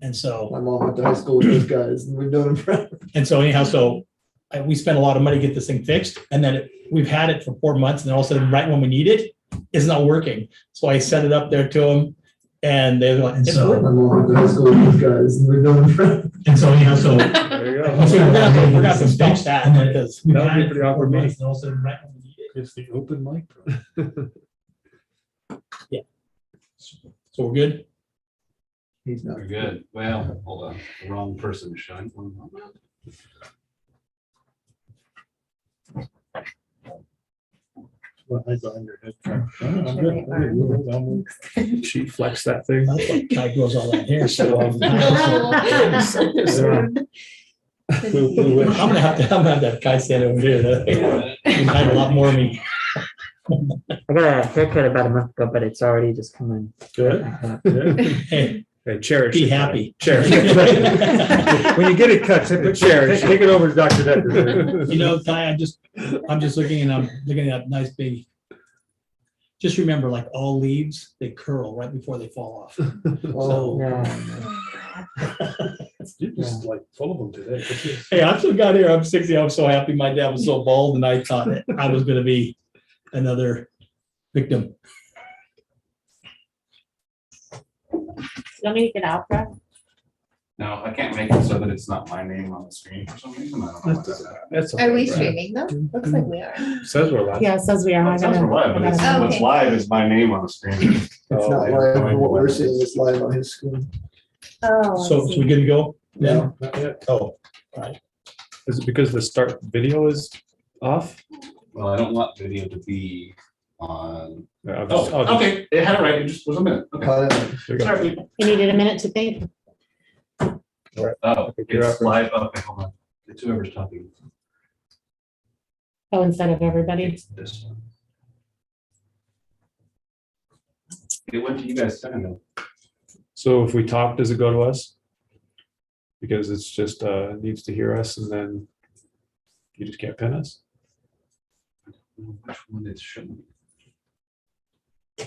And so, My mom went to high school with those guys, and we've known them forever. and so anyhow, we spent a lot of money to get this thing fixed, and then we've had it for 4 months, and then all of a sudden, right when we need it, it's not working. So I set it up there to them, and they're like, it's My working. mom went to high school with those guys, and we've known them forever. And so anyhow, so There you I'm saying we're gonna have to stop that because we've That would had be it pretty for 4 awkward months, and all of a sudden, right when we need it. It's the open mic. So we're good. He's not. We're good. Well, hold on. The wrong person showing. Behind your head. She flexed that thing. That's why Kai grows all that hair. So I'm gonna have that Kai stand over here. You hide a lot more of me. I got a haircut about a month ago, but it's already just coming. Good. Hey, Hey, cherish. be it. happy. Cherish. it. When you get it cut, simply cherish. Take it over to Dr. Decker. You know, Kai, I'm just looking and I'm looking at that nice big. Just remember, like all leaves, they curl right before they fall off. Oh, Yeah. You're just like full of them today. Hey, I'm still got here. I'm 60. I'm so happy. My dad was so bald, and I thought that I was going to be another victim. Let me get out there. No, I can't make it so that it's not my name on the screen for some reason. I don't know what that's at. Are we streaming though? Looks like we are. Says we're live. Yeah, it says we are. Well, it says we're live, but it's, Oh, what's okay. live is my name on the screen. It's not live, but what we're seeing is live on his screen. Oh. I So see. we good to go? Yeah. Not yet. Oh, Is it because the start video is off? Well, I don't want video to be on. I'll just- I'll just- Okay, it had it right. It just was a minute. Okay. Cut it. there you go. Sorry. You needed a minute to think. Oh, You're it's up. live. Okay, hold on. It's whoever's talking. Oh, instead of everybody. It's this one. It went to you guys second though. So if we talk, does it go to us? Because it's just, needs to hear us and then you just can't pin us? Which one is showing?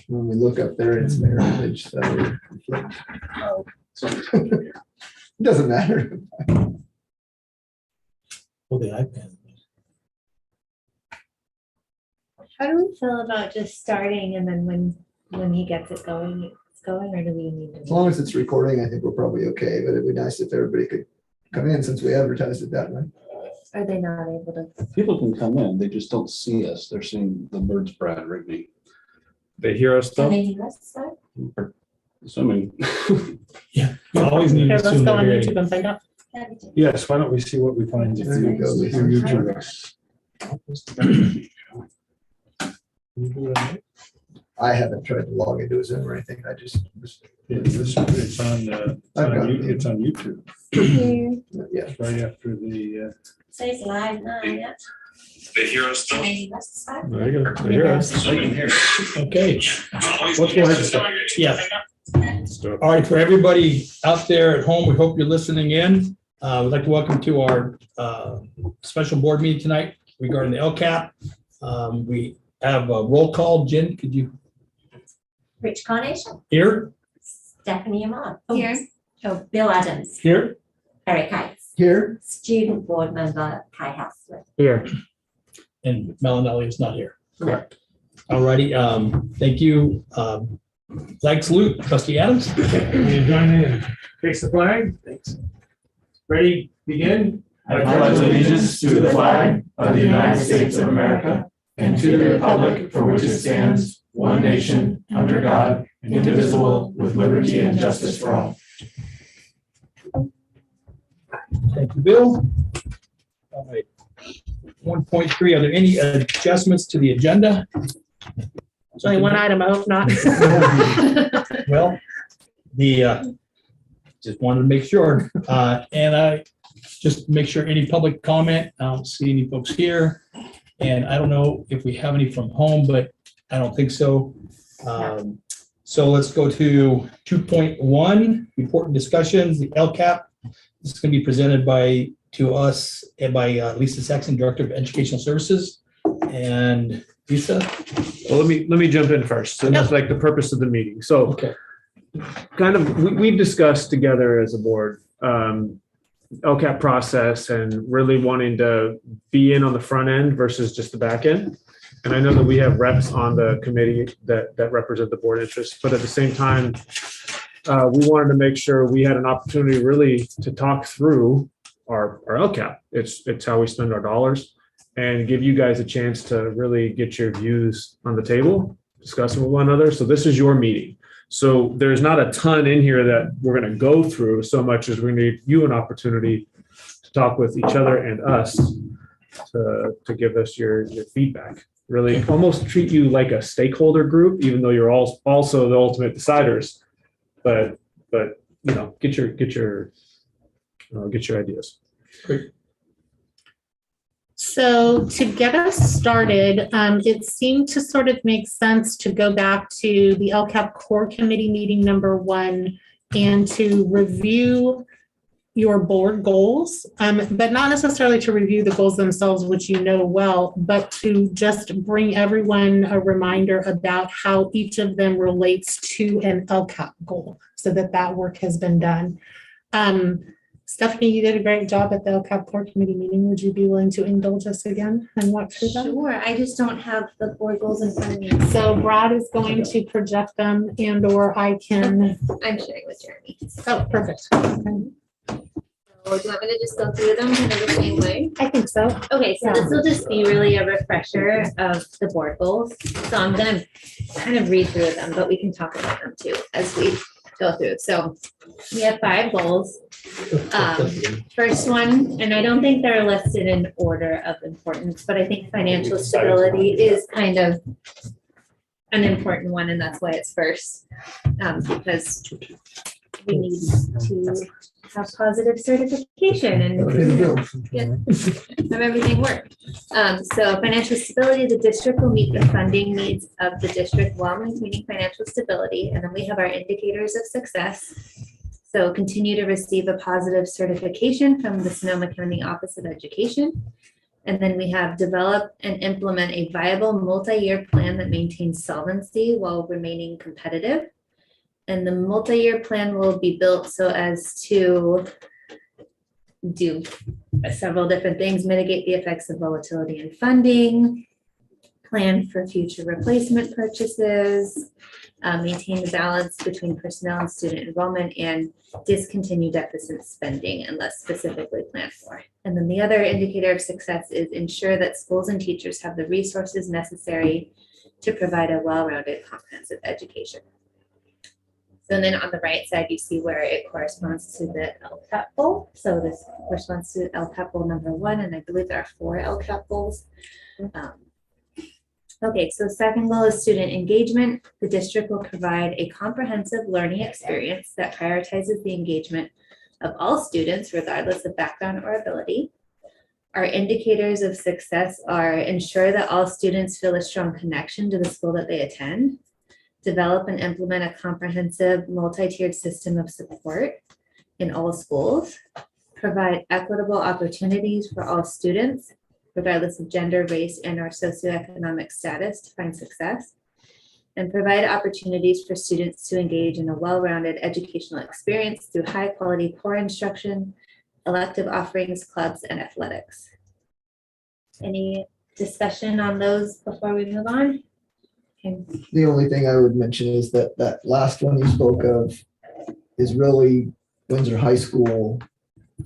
When we look up there, it's mirror image. So we're conflict. Sorry. Doesn't matter. well, the iPad. How do we feel about just starting and then when he gets it going, it's going, or do we need As to? long as it's recording, I think we're probably okay, but it'd be nice if everybody could come in since we advertised it that way. Are they not able to? People can come in, they just don't see us. They're seeing the birds Brad Rigney. They hear us Can though? they hear us, sir? Assuming, Yeah, you always need to Here, let's assume go on they're YouTube hearing. and find out. Yes, why don't we see what we find? There you go, Lisa. Through YouTube. I haven't tried to log into Zoom or anything. I just, It's on it's on YouTube, yeah. right after the, Says live now, yeah. They hear us Can they hear us, sir? there you go, they hear us. Okay. Let's go ahead and start. Yeah. Let's do it. All right. For everybody out there at home, we hope you're listening in. We'd like to welcome to our special board meeting tonight regarding the Lcap. We have a roll call. Jen, could you Rich Carnation, hear? Stephanie Amon. Here. Oh, Bill Adams, Here? Eric Kites, Here, student board member Kai Haslett. Here. And Melanelli is not here. Correct. All righty. Thank you. Flag salute, trustee Adams. You join in, face the flag. Thanks. Ready, begin. I pledge allegiance to the flag of the United States of America and to the republic for which it stands, one nation, under God, indivisible, with liberty and justice for all. Thank you, Bill. All right. 1.3, are there any adjustments to the agenda? There's only one item, I hope not. Well, just wanted to make sure, and I just make sure any public comment, I don't see any folks here. And I don't know if we have any from home, but I don't think so. So let's go to 2.1, important discussions, the Lcap. This is going to be presented to us by Lisa Saxon, Director of Educational Services. And Lisa? Well, let me jump in first. So that's like the purpose of the meeting. So Okay. kind of, we've discussed together as a board, LCAP process and really wanting to be in on the front end versus just the back end. And I know that we have reps on the committee that represent the board interests, but at the same time, we wanted to make sure we had an opportunity really to talk through our LCAP. It's how we spend our dollars and give you guys a chance to really get your views on the table, discuss them with one another. So this is your meeting. So there's not a ton in here that we're going to go through so much as we're going to give you an opportunity to talk with each other and us to give us your feedback. Really almost treat you like a stakeholder group, even though you're also the ultimate deciders. But you know, get your ideas. Great. So to get us started, it seemed to sort of make sense to go back to the LCAP core committee meeting #1 and to review your board goals, but not necessarily to review the goals themselves, which you know well, but to just bring everyone a reminder about how each of them relates to an LCAP goal so that work has been done. Stephanie, you did a great job at the LCAP core committee meeting. Would you be willing to indulge us again and walk through them? Sure, I just don't have the board goals in front of me. So Brad is going to project them and/or I can. I'm sharing with Jeremy. Oh, perfect. So do you want me to just go through them kind of the same way? I think so. Okay, so this will just be really a refresher of the board goals. So I'm gonna kind of read through them, but we can talk about them too as we go through. So we have 5 goals. First one, and I don't think they're listed in order of importance, but I think financial stability is kind of an important one, and that's why it's first, because we need to have positive certification and have everything work. So financial stability, the district will meet the funding needs of the district while maintaining financial stability. And then we have our indicators of success. So continue to receive a positive certification from the Sonoma County Office of Education. And then we have develop and implement a viable multi-year plan that maintains solvency while remaining competitive. And the multi-year plan will be built so as to do several different things: mitigate the effects of volatility in funding, plan for future replacement purchases, maintain the balance between personnel and student enrollment, and discontinue deficit spending unless specifically planned for. And then the other indicator of success is ensure that schools and teachers have the resources necessary to provide a well-rounded comprehensive education. So then on the right side, you see where it corresponds to the LCAP goal. So this corresponds to LCAP goal #1, and I believe there are 4 LCAP goals. Okay, so second goal is student engagement. The district will provide a comprehensive learning experience that prioritizes the engagement of all students, regardless of background or ability. Our indicators of success are ensure that all students feel a strong connection to the school that they attend, develop and implement a comprehensive multi-tiered system of support in all schools, provide equitable opportunities for all students, regardless of gender, race, and or socioeconomic status to find success, and provide opportunities for students to engage in a well-rounded educational experience through high-quality core instruction, elective offerings, clubs, and athletics. Any discussion on those before we move on? Okay. The only thing I would mention is that last one you spoke of is really Windsor High School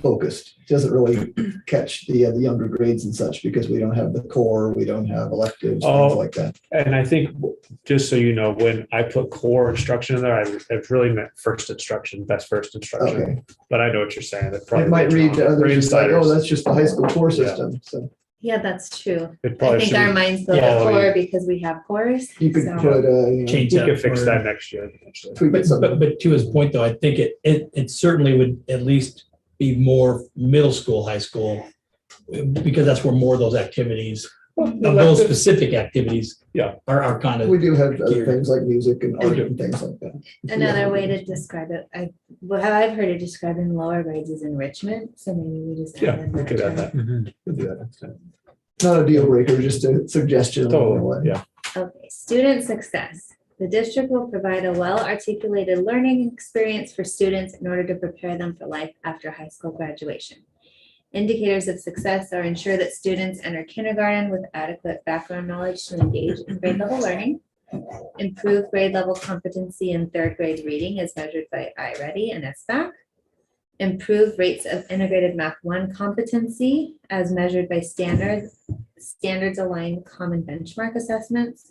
focused. It doesn't really catch the younger grades and such because we don't have the core, we don't have electives, things like that. And I think, just so you know, when I put core instruction in there, I've really meant first instruction, best first instruction. Okay. But I know what you're saying. That It probably might read to others as like, oh, insiders. that's just the high school core system. So Yeah, that's true. It I probably think should our be- minds go Yeah, to we- core because we have cores. you could so- put Change We that. could fix or- that next year. Potentially. tweak it some. But to his point, though, I think it certainly would at least be more middle school, high school, because that's where more of those activities, of those specific activities, Yeah. are kind of. We do have other geared. things like music and art and things like that. Another way to describe it, how I've heard it described in lower grades is enrichment. So maybe we just Yeah, add in we could add term. that. We'll do that next time. Not a deal breaker, just a suggestion. along the way. Totally, yeah. Okay, student success. The district will provide a well-articulated learning experience for students in order to prepare them for life after high school graduation. Indicators of success are ensure that students enter kindergarten with adequate background knowledge to engage in grade level learning, improve grade level competency in third grade reading as measured by iReady and SBAC, improve rates of integrated Math 1 competency as measured by standards aligned common benchmark assessments,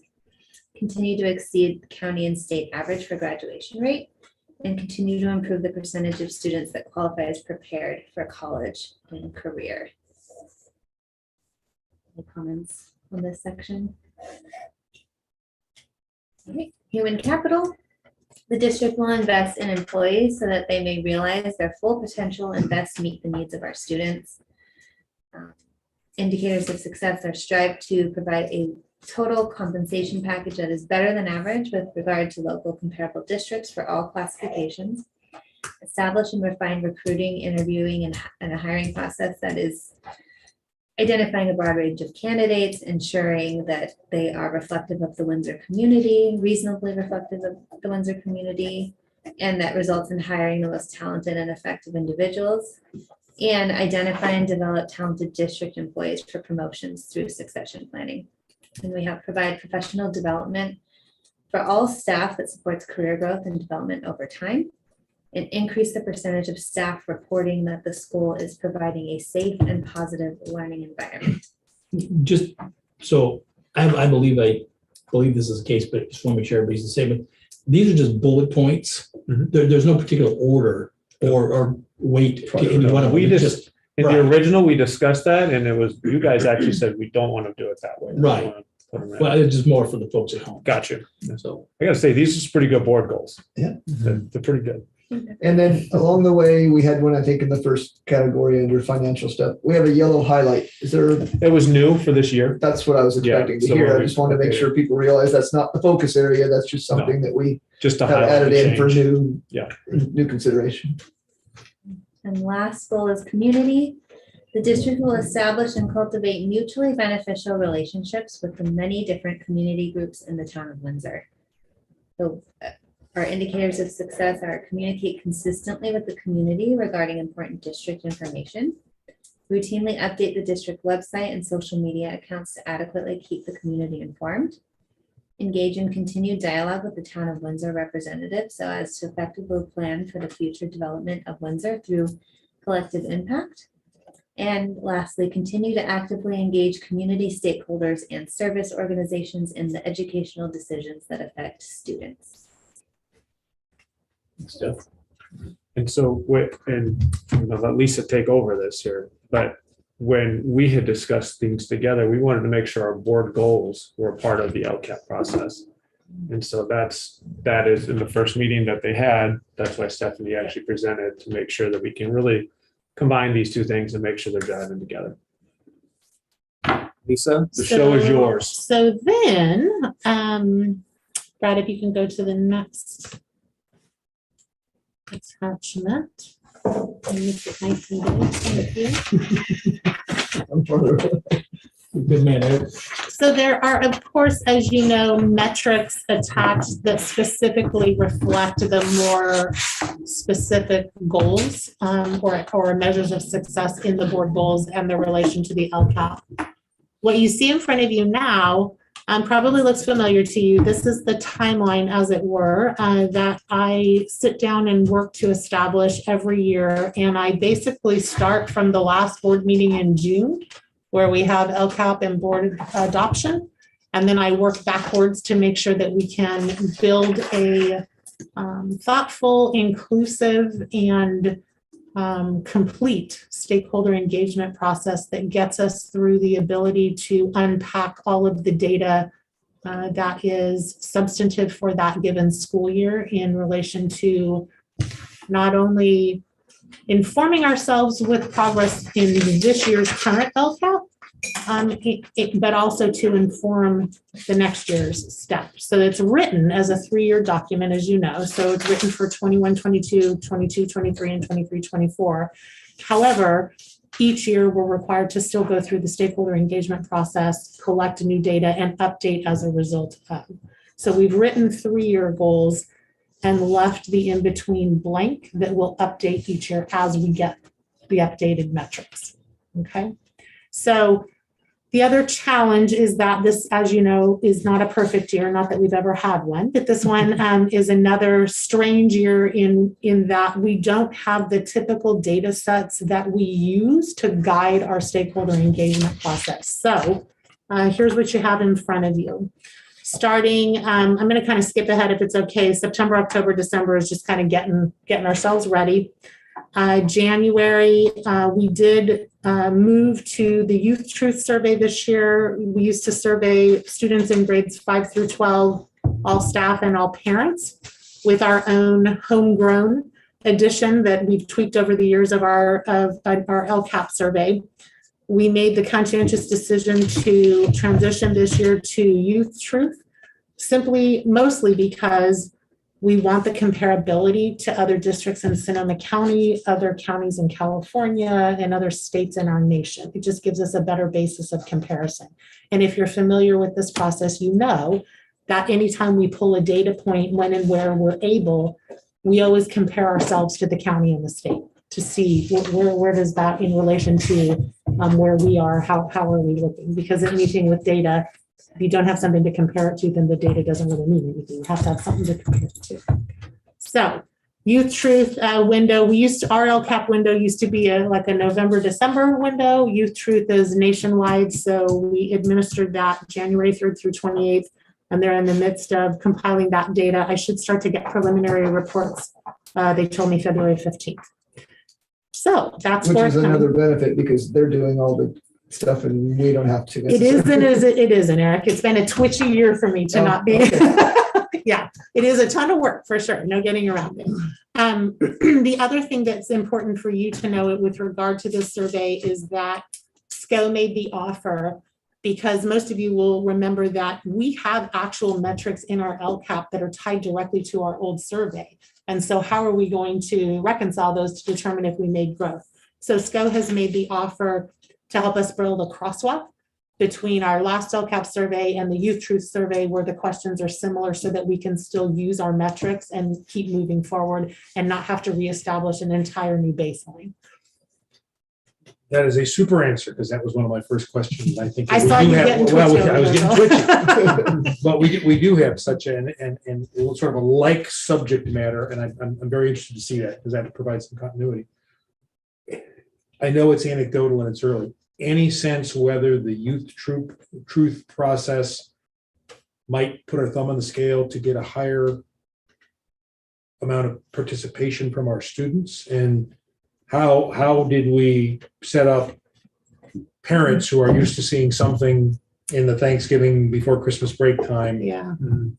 continue to exceed the county and state average for graduation rate, and continue to improve the percentage of students that qualify as prepared for college and career. Any comments on this section? All right. Human capital. The district will invest in employees so that they may realize their full potential and best meet the needs of our students. Indicators of success are strive to provide a total compensation package that is better than average with regard to local comparable districts for all classifications. Establish and refine recruiting, interviewing, and a hiring process that is identifying a broad range of candidates, ensuring that they are reflective of the Windsor community, reasonably reflective of the Windsor community, and that results in hiring the most talented and effective individuals, and identify and develop talented district employees for promotions through succession planning. And we have provide professional development for all staff that supports career growth and development over time, and increase the percentage of staff reporting that the school is providing a safe and positive learning environment. Just so I believe this is the case, but just want to make sure everybody's the same. But these are just bullet points. There's no particular order or weight to any one of them. We It's just in the original, we discussed that, and it was, you guys actually said we don't want to do it that way. Right. We wanna put them in. Well, it's just more for the folks at home. Gotcha. So I gotta say, these are pretty good board goals. Yeah. They're pretty good. And then along the way, we had one, I think, in the first category under financial stuff. We have a yellow highlight. Is there, It was new for this year. that's what I was expecting to so hear. I we- just wanted to make sure people realize that's not the focus area. That's just something that we Just to have highlight added the in for change. new consideration. And last goal is community. The district will establish and cultivate mutually beneficial relationships with the many different community groups in the town of Windsor. So our indicators of success are communicate consistently with the community regarding important district information, routinely update the district website and social media accounts to adequately keep the community informed, engage in continued dialogue with the town of Windsor representatives so as to effectively plan for the future development of Windsor through collective impact. And lastly, continue to actively engage community stakeholders and service organizations in the educational decisions that affect students. Stuff. And so, let Lisa take over this here, but when we had discussed things together, we wanted to make sure our board goals were a part of the LCAP process. And so that is in the first meeting that they had, that's why Stephanie actually presented to make sure that we can really combine these two things and make sure they're driving together. Lisa, the show is yours. So then, Brad, if you can go to the next attachment. And make it nice and big. Thank you. I'm further away. good man, Eric. So there are, of course, as you know, metrics attached that specifically reflect the more specific goals or measures of success in the board goals and their relation to the LCAP. What you see in front of you now probably looks familiar to you. This is the timeline, as it were, that I sit down and work to establish every year. And I basically start from the last board meeting in June, where we have LCAP and board adoption. And then I work backwards to make sure that we can build a thoughtful, inclusive, and complete stakeholder engagement process that gets us through the ability to unpack all of the data that is substantive for that given school year in relation to not only informing ourselves with progress in this year's current LCAP, but also to inform the next year's step. So it's written as a 3-year document, as you know. So it's written for 21-22, 22-23, and 23-24. However, each year we're required to still go through the stakeholder engagement process, collect new data, and update as a result of. So we've written 3-year goals and left the in-between blank that will update each year as we get the updated metrics. Okay. So the other challenge is that this, as you know, is not a perfect year, not that we've ever had one, but this one is another strange year in that we don't have the typical data sets that we use to guide our stakeholder engagement process. So here's what you have in front of you. Starting, I'm going to kind of skip ahead if it's okay. September, October, December is just kind of getting ourselves ready. January, we did move to the Youth Truth Survey this year. We used to survey students in grades 5 through 12, all staff and all parents, with our own homegrown edition that we've tweaked over the years of our Lcap survey. We made the conscientious decision to transition this year to Youth Truth, mostly because we want the comparability to other districts in Sonoma County, other counties in California, and other states in our nation. It just gives us a better basis of comparison. And if you're familiar with this process, you know that anytime we pull a data point, when and where we're able, we always compare ourselves to the county and the state to see where does that in relation to where we are, how are we looking? Because anything with data, if you don't have something to compare it to, then the data doesn't really mean anything. You have to have something to compare it to. So Youth Truth window, our Lcap window used to be like a November, December window. Youth Truth is nationwide. So we administered that January 3rd through 28th, and they're in the midst of compiling that data. I should start to get preliminary reports. They told me February 15th. So that's Which is another benefit because they're doing all the stuff and we don't have to. It isn't, Eric. It's been a twitchy year for me to not be. Okay. Yeah, it is a ton of work for sure. No getting around it. The other thing that's important for you to know with regard to this survey is that SCO made the offer because most of you will remember that we have actual metrics in our Lcap that are tied directly to our old survey. And so how are we going to reconcile those to determine if we made growth? So SCO has made the offer to help us build a crosswalk between our last Lcap survey and the Youth Truth survey where the questions are similar so that we can still use our metrics and keep moving forward and not have to reestablish an entire new baseline. That is a super answer because that was one of my first questions. I think I saw you getting twitchy. I was getting twitchy, but we do have such and sort of a like subject matter, and I'm very interested to see that because that provides some continuity. I know it's anecdotal and it's early. Any sense whether the Youth Truth process might put our thumb on the scale to get a higher amount of participation from our students? And how did we set up parents who are used to seeing something in the Thanksgiving before Christmas break time? Yeah.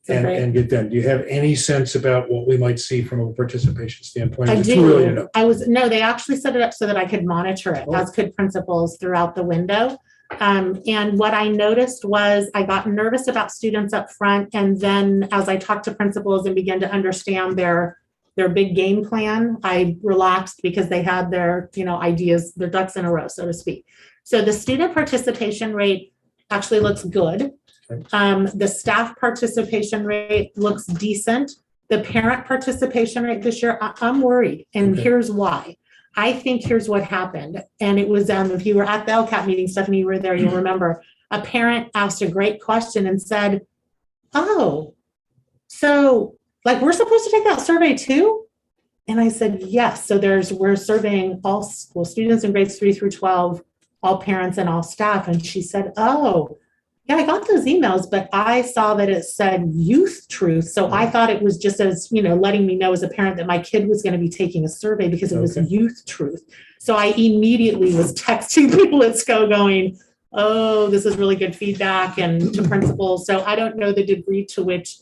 And get them? Do you have any sense about what we might see from a participation standpoint? I Is it too early to do. know? They actually set it up so that I could monitor it, as could principals throughout the window. And what I noticed was I got nervous about students up front. And then as I talked to principals and began to understand their big game plan, I relaxed because they had their, ideas, their ducks in a row, so to speak. So the student participation rate actually looks good. The staff participation rate looks decent. The parent participation rate this year, I'm worried. And here's why. I think here's what happened. And it was, if you were at the Lcap meeting, Stephanie, you were there, you'll remember, a parent asked a great question and said, oh, so we're supposed to take that survey too? And I said, yes. So we're surveying all school students in grades 3 through 12, all parents and all staff. And she said, oh, yeah, I got those emails, but I saw that it said Youth Truth. So I thought it was just as, letting me know as a parent that my kid was going to be taking a survey because it was Youth Truth. So I immediately was texting people at SCO going, oh, this is really good feedback, and to principals. So I don't know the degree to which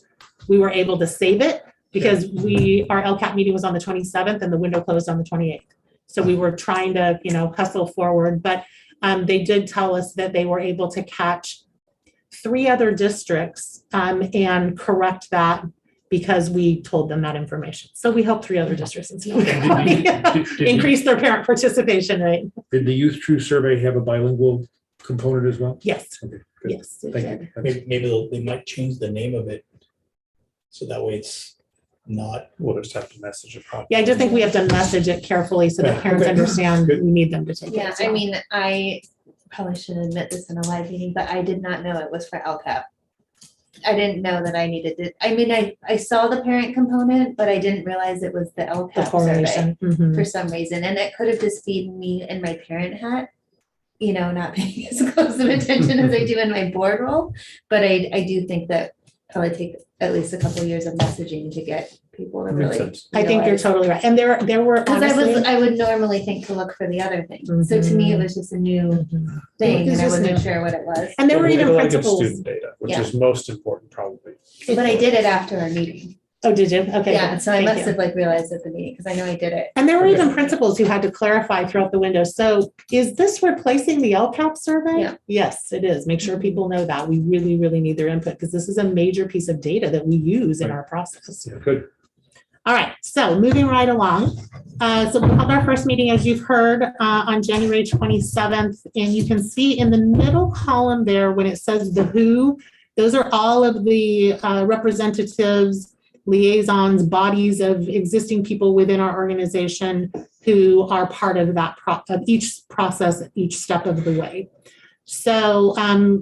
we were able to save it because our Lcap meeting was on the 27th and the window closed on the 28th. So we were trying to, hustle forward, but they did tell us that they were able to catch 3 other districts and correct that because we told them that information. So we helped 3 other districts in Sonoma County increase their parent participation rate. Did the Youth Truth survey have a bilingual component as well? Yes. Okay, good. Yes. Thank you. Maybe they might change the name of it So that way it's not. We'll just have to message it properly. Yeah, I just think we have to message it carefully so that Yeah, parents okay. understand Good. we need them to take it. Yeah, as I well. mean, I probably shouldn't admit this in a live meeting, but I did not know it was for LCAP. I didn't know that I needed it. I mean, I saw the parent component, but I didn't realize it was the The LCAP survey correlation. Mhm. for some reason. And it could have just been me in my parent hat, you know, not paying as close of attention as I do in my board role. But I do think that probably take at least a couple years of messaging to get people to Makes really. sense. I think you're totally right. And there were Because honestly. I would normally think to look for the other thing. So to me, it was just a new Mhm. thing It's and I just wasn't new. sure what it was. And there were Well, even it'll give principals. Student data, which Yeah. is most important probably. But I did it after our meeting. Oh, did you? Okay. Yeah, good. so I Thank must you. have like realized at the meeting, because I know I did it. And there were Okay. even principals who had to clarify throughout the window. So is this replacing the LCAP survey? Yeah. Yes, it is. Make sure people know that. We really, really need their input because this is a major piece of data that we use in Right. our process. Yeah, good. All right, so moving right along. So we held our first meeting, as you've heard, on January 27th. And you can see in the middle column there, when it says the who, those are all of the representatives, liaisons, bodies of existing people within our organization who are part of that of each process, each step of the way. So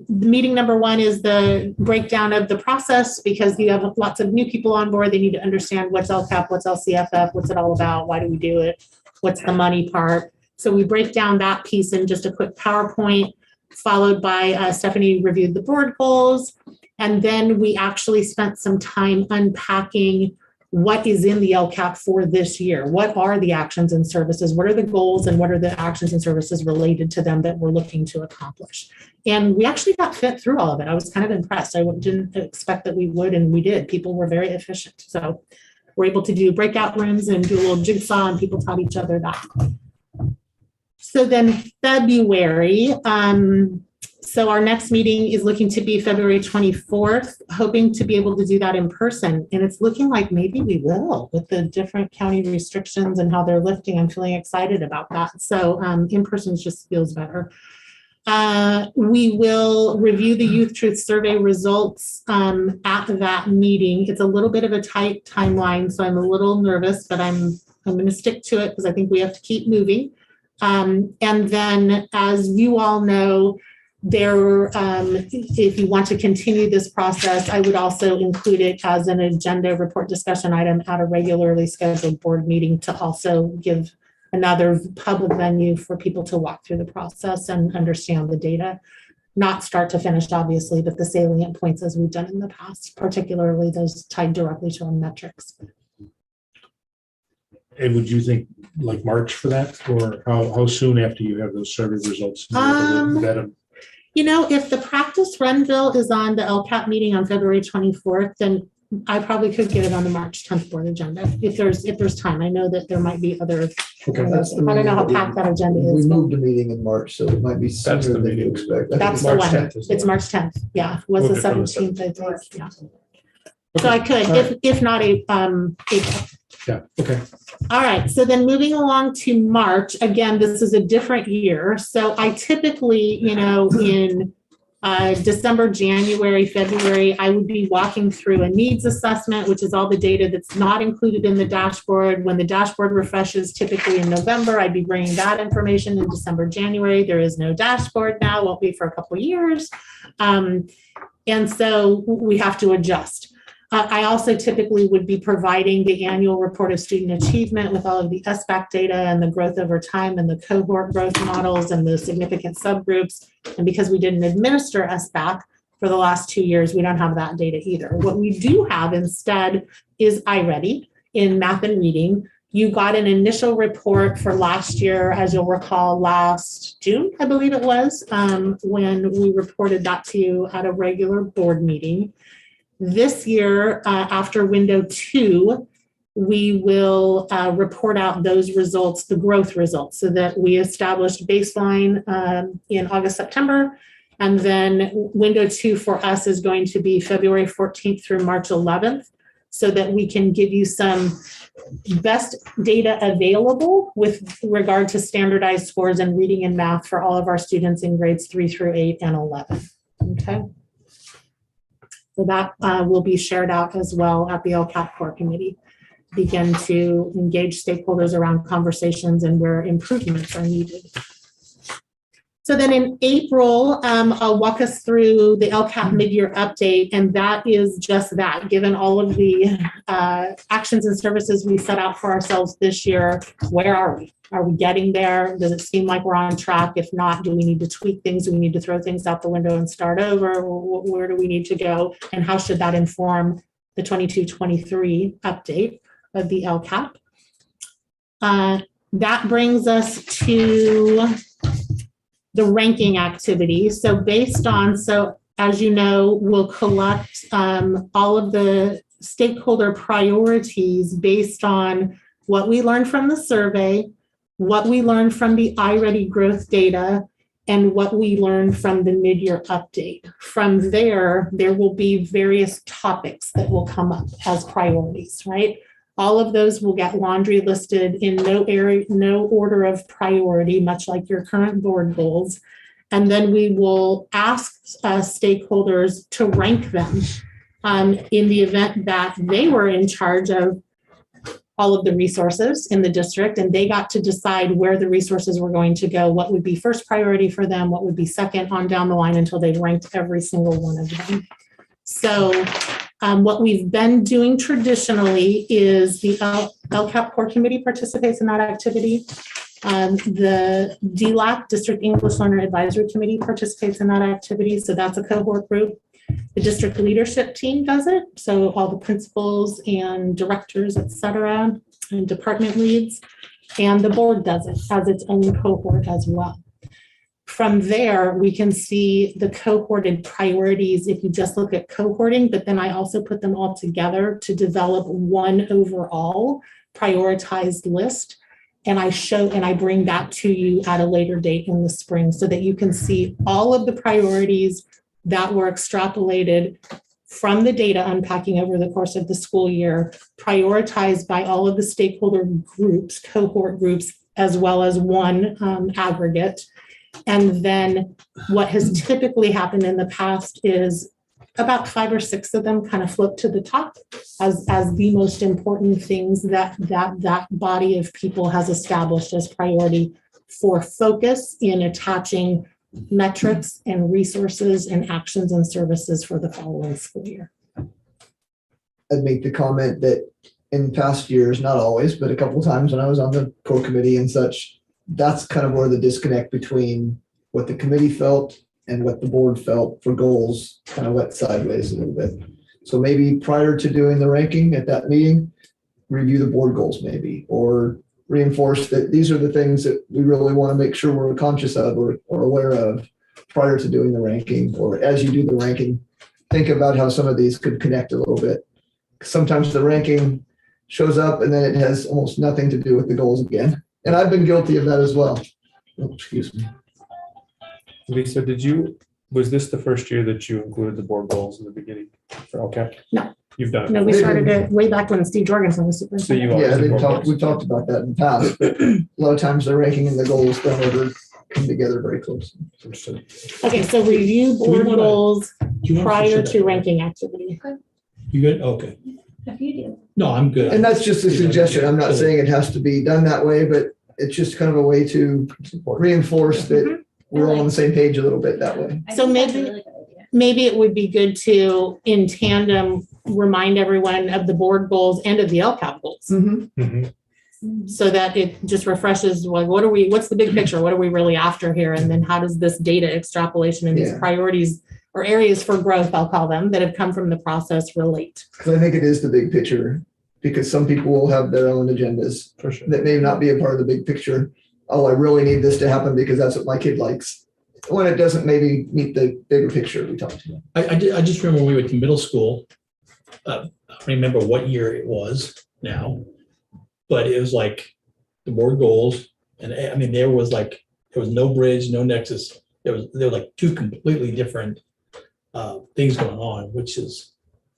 meeting number one is the breakdown of the process, because you have lots of new people on board. They need to understand what's LCAP, what's LCFF, what's it all about, why do we do it, what's the money part. So we break down that piece in just a quick PowerPoint, followed by Stephanie reviewed the board goals. And then we actually spent some time unpacking what is in the LCAP for this year. What are the actions and services? What are the goals and what are the actions and services related to them that we're looking to accomplish? And we actually got fit through all of it. I was kind of impressed. I didn't expect that we would, and we did. People were very efficient. So we're able to do breakout rooms and do a little jigsaw, and people taught each other that. So then February, so our next meeting is looking to be February 24th, hoping to be able to do that in person. And it's looking like maybe we will with the different county restrictions and how they're lifting. I'm feeling excited about that. So in person just feels better. We will review the Youth Truth Survey results at that meeting. It's a little bit of a tight timeline, so I'm a little nervous, but I'm going to stick to it because I think we have to keep moving. And then, as you all know, if you want to continue this process, I would also include it as an agenda report discussion item at a regularly scheduled board meeting to also give another public venue for people to walk through the process and understand the data, not start to finish, obviously, but the salient points as we've done in the past, particularly those tied directly to our metrics. And would you think like March for that, or how soon after you have those survey results? Vet 'em? You know, if the practice run bill is on the LCAP meeting on February 24th, then I probably could get it on the March 10th board agenda if there's time. I know that there might be other. Okay. That's the I don't know how meeting packed that agenda We is. but moved a meeting in March, so it might be That's sooner the than you meeting. expect. I think That's it's the March one. 10th is the It's one. March 10th. Yeah, was the Okay, on the 17th, I think. Yeah. Okay. So I could, All right. if not April. Yeah, okay. All right, so then moving along to March, again, this is a different year. So I typically, in December, January, February, I would be walking through a needs assessment, which is all the data that's not included in the dashboard. When the dashboard refreshes, typically in November, I'd be bringing that information in December, January. There is no dashboard now, won't be for a couple of years. And so we have to adjust. I also typically would be providing the annual report of student achievement with all of the SBAC data and the growth over time and the cohort growth models and the significant subgroups. And because we didn't administer SBAC for the last 2 years, we don't have that data either. What we do have instead is iReady in math and reading. You got an initial report for last year, as you'll recall, last June, I believe it was, when we reported that to you at a regular board meeting. This year, after window 2, we will report out those results, the growth results, so that we established baseline in August, September. And then window 2 for us is going to be February 14th through March 11th, so that we can give you some best data available with regard to standardized scores in reading and math for all of our students in grades 3 through 8 and 11. Okay. So that will be shared out as well at the LCAP core committee. Begin to engage stakeholders around conversations and where improvements are needed. So then in April, I'll walk us through the LCAP mid-year update, and that is just that. Given all of the actions and services we set out for ourselves this year, where are we? Are we getting there? Does it seem like we're on track? If not, do we need to tweak things? Do we need to throw things out the window and start over? Where do we need to go? And how should that inform the 22-23 update of the LCAP? That brings us to the ranking activity. So based on, as you know, we'll collect all of the stakeholder priorities based on what we learned from the survey, what we learned from the iReady growth data, and what we learned from the mid-year update. From there, there will be various topics that will come up as priorities, right? All of those will get laundry listed in no order of priority, much like your current board goals. And then we will ask stakeholders to rank them in the event that they were in charge of all of the resources in the district, and they got to decide where the resources were going to go, what would be first priority for them, what would be second on down the line until they ranked every single one of them. So what we've been doing traditionally is the LCAP core committee participates in that activity. The DLAC, District English Learner Advisory Committee, participates in that activity. So that's a cohort group. The district leadership team does it. So all the principals and directors, et cetera, and department leads. And the board does it as its own cohort as well. From there, we can see the cohorted priorities if you just look at cohorting, but then I also put them all together to develop one overall prioritized list. And I bring that to you at a later date in the spring so that you can see all of the priorities that were extrapolated from the data unpacking over the course of the school year, prioritized by all of the stakeholder groups, cohort groups, as well as one aggregate. And then what has typically happened in the past is about 5 or 6 of them kind of float to the top as the most important things that body of people has established as priority for focus in attaching metrics and resources and actions and services for the following school year. I'd make the comment that in past years, not always, but a couple of times when I was on the core committee and such, that's kind of where the disconnect between what the committee felt and what the board felt for goals kind of went sideways a little bit. So maybe prior to doing the ranking at that meeting, review the board goals maybe, or reinforce that these are the things that we really want to make sure we're conscious of or aware of prior to doing the ranking, or as you do the ranking, think about how some of these could connect a little bit. Sometimes the ranking shows up and then it has almost nothing to do with the goals again. And I've been guilty of that as well. Oh, excuse me. Lisa, was this the first year that you included the board goals in the beginning for LCAP? No. You've done it. No, we started it way back when Steve Jorgensen was So superintendent. you Yeah, always we talked about that in the past, but a lot of times the ranking and the goals don't ever come together very closely. Understood. Okay, so review board wanna- goals Do you want us prior sit to down? ranking activity. You good? Okay. If you do. No, I'm good. And that's just a suggestion. I'm not saying it has to be done that way, but it's just kind of a way to reinforce that we're all on the same page a little bit that way. I So think that's a maybe- really good idea. Maybe it would be good to, in tandem, remind everyone of the board goals and of the LCAP goals, so that it just refreshes, like, what's the big picture? What are we really after here? And then how does this data extrapolation and these Yeah. priorities or areas for growth, I'll call them, that have come from the process relate? Because I think it is the big picture, because some people will have their own agendas For sure. that may not be a part of the big picture. Oh, I really need this to happen because that's what my kid likes. When it doesn't maybe meet the bigger picture we talked about. I just remember when we went to middle school. I don't remember what year it was now, but it was like the board goals. And I mean, there was no bridge, no nexus. There were like two completely different things going on, which is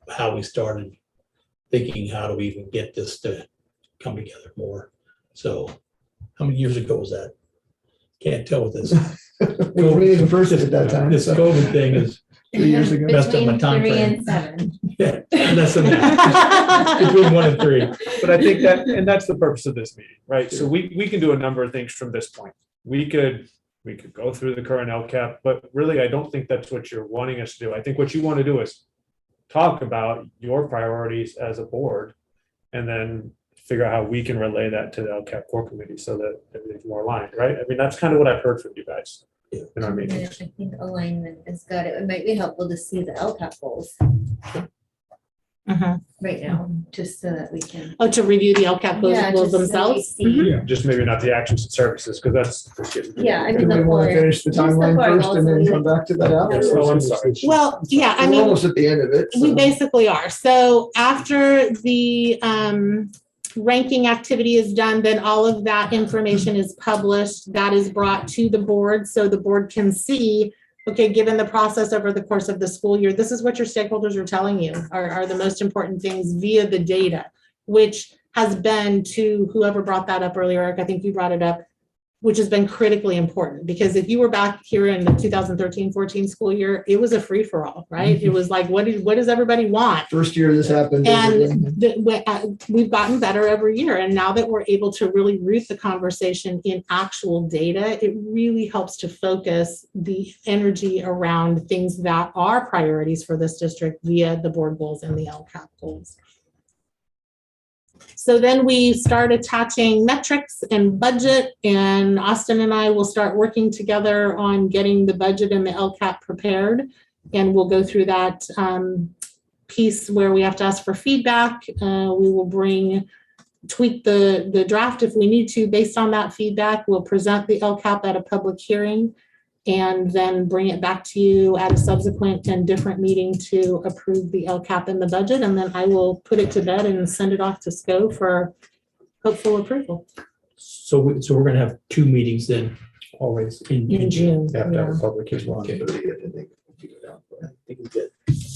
how we started thinking, how do we even get this to come together more? So how many years ago was that? Can't tell with this. We were reading first at that time. This so. COVID thing is 3 years ago. Messed up my Between time 3 frame. and 7. Yeah, less than that. Between 1 and 3. But I think that's the purpose of this meeting, right? So we can do a number of things from this point. We could go through the current LCAP, but really, I don't think that's what you're wanting us to do. I think what you want to do is talk about your priorities as a board and then figure out how we can relay that to the LCAP core committee so that everything's more aligned, right? I mean, that's kind of what I've heard from you guys in our Yeah, meetings. I think alignment is good. It might be helpful to see the LCAP goals right now, just so that we can. Oh, to review the LCAP Yeah, goals just so we themselves? see. Just maybe not the actions and services, because that's just getting. Yeah, I Do mean, we the want to core. finish the just the timeline core first goals and that then we- come back to that after? Oh, I'm sorry. Well, yeah, I We're mean, almost at the end of it. we so- basically are. So after the ranking activity is done, then all of that information is published. That is brought to the board so the board can see, okay, given the process over the course of the school year, this is what your stakeholders are telling you are the most important things via the data, which has been to whoever brought that up earlier, Eric, I think you brought it up, which has been critically important, because if you were back here in the 2013-14 school year, it was a free-for-all, right? It was like, what does everybody want? First year this happened. And we've gotten better every year. And now that we're able to really root the conversation in actual data, it really helps to focus the energy around things that are priorities for this district via the board goals and the LCAP goals. So then we start attaching metrics and budget, and Austin and I will start working together on getting the budget and the LCAP prepared. And we'll go through that piece where we have to ask for feedback. We will tweak the draft if we need to based on that feedback. We'll present the LCAP at a public hearing and then bring it back to you at a subsequent and different meeting to approve the LCAP and the budget. And then I will put it to bed and send it off to SCO for hopeful approval So we're gonna have 2 meetings then, always in June. Yeah, that Yeah. was public hearing. Okay. I think it's good.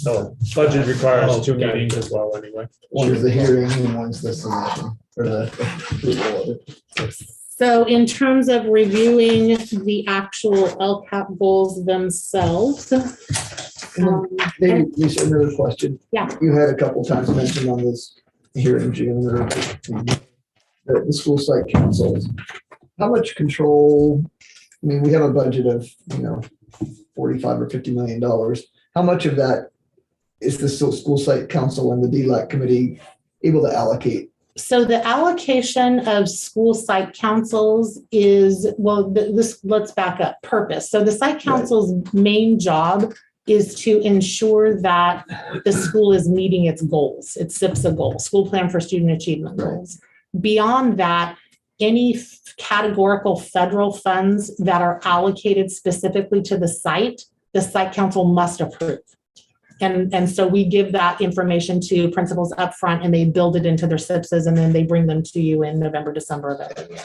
No, budget requires Oh, 2 got it. meetings as well, anyway. One's the hearing and one's the submission or the approval of it. So in terms of reviewing the actual LCAP goals themselves. Maybe, Lisa, another question. Yeah. You had a couple times mentioned on this hearing, June, or the school site councils. How much control, I mean, we have a budget of, $45 or $50 million. How much of that is the school site council and the DLAC committee able to allocate? So the allocation of school site councils is, let's back up, purpose. So the site council's main job is to ensure that the school is meeting its goals, its SIPSA goals, school plan for student achievement goals. Beyond that, any categorical federal funds that are allocated specifically to the site council must approve. And so we give that information to principals upfront and they build it into their SIPSs and then they bring them to you in November, December of every year.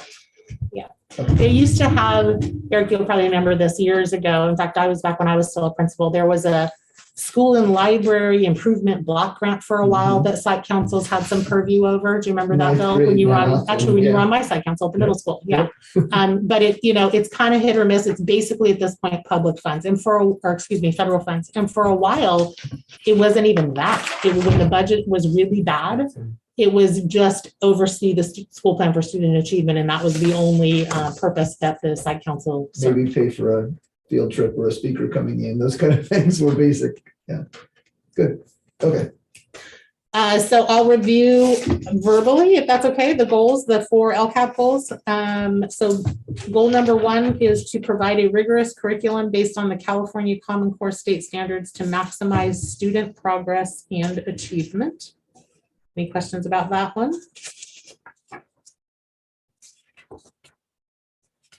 Yeah. They used to have, Eric, you'll probably remember this years ago. In fact, I was back when I was still a principal. There was a school and library improvement block grant for a while that site councils had some purview over. Do you remember that, Bill? When you were on, actually, when you were on my site council at the middle school. Yeah. But it's kind of hit or miss. It's basically at this point, public funds and federal funds. And for a while, it wasn't even that. When the budget was really bad, it was just oversee the school plan for student achievement. And that was the only purpose that the site council served. Maybe pay for a field trip or a speaker coming in, those kind of things were basic. Yeah, good. Okay. So I'll review verbally, if that's okay, the goals, the 4 LCAP goals. So goal number 1 is to provide a rigorous curriculum based on the California Common Core state standards to maximize student progress and achievement. Any questions about that one?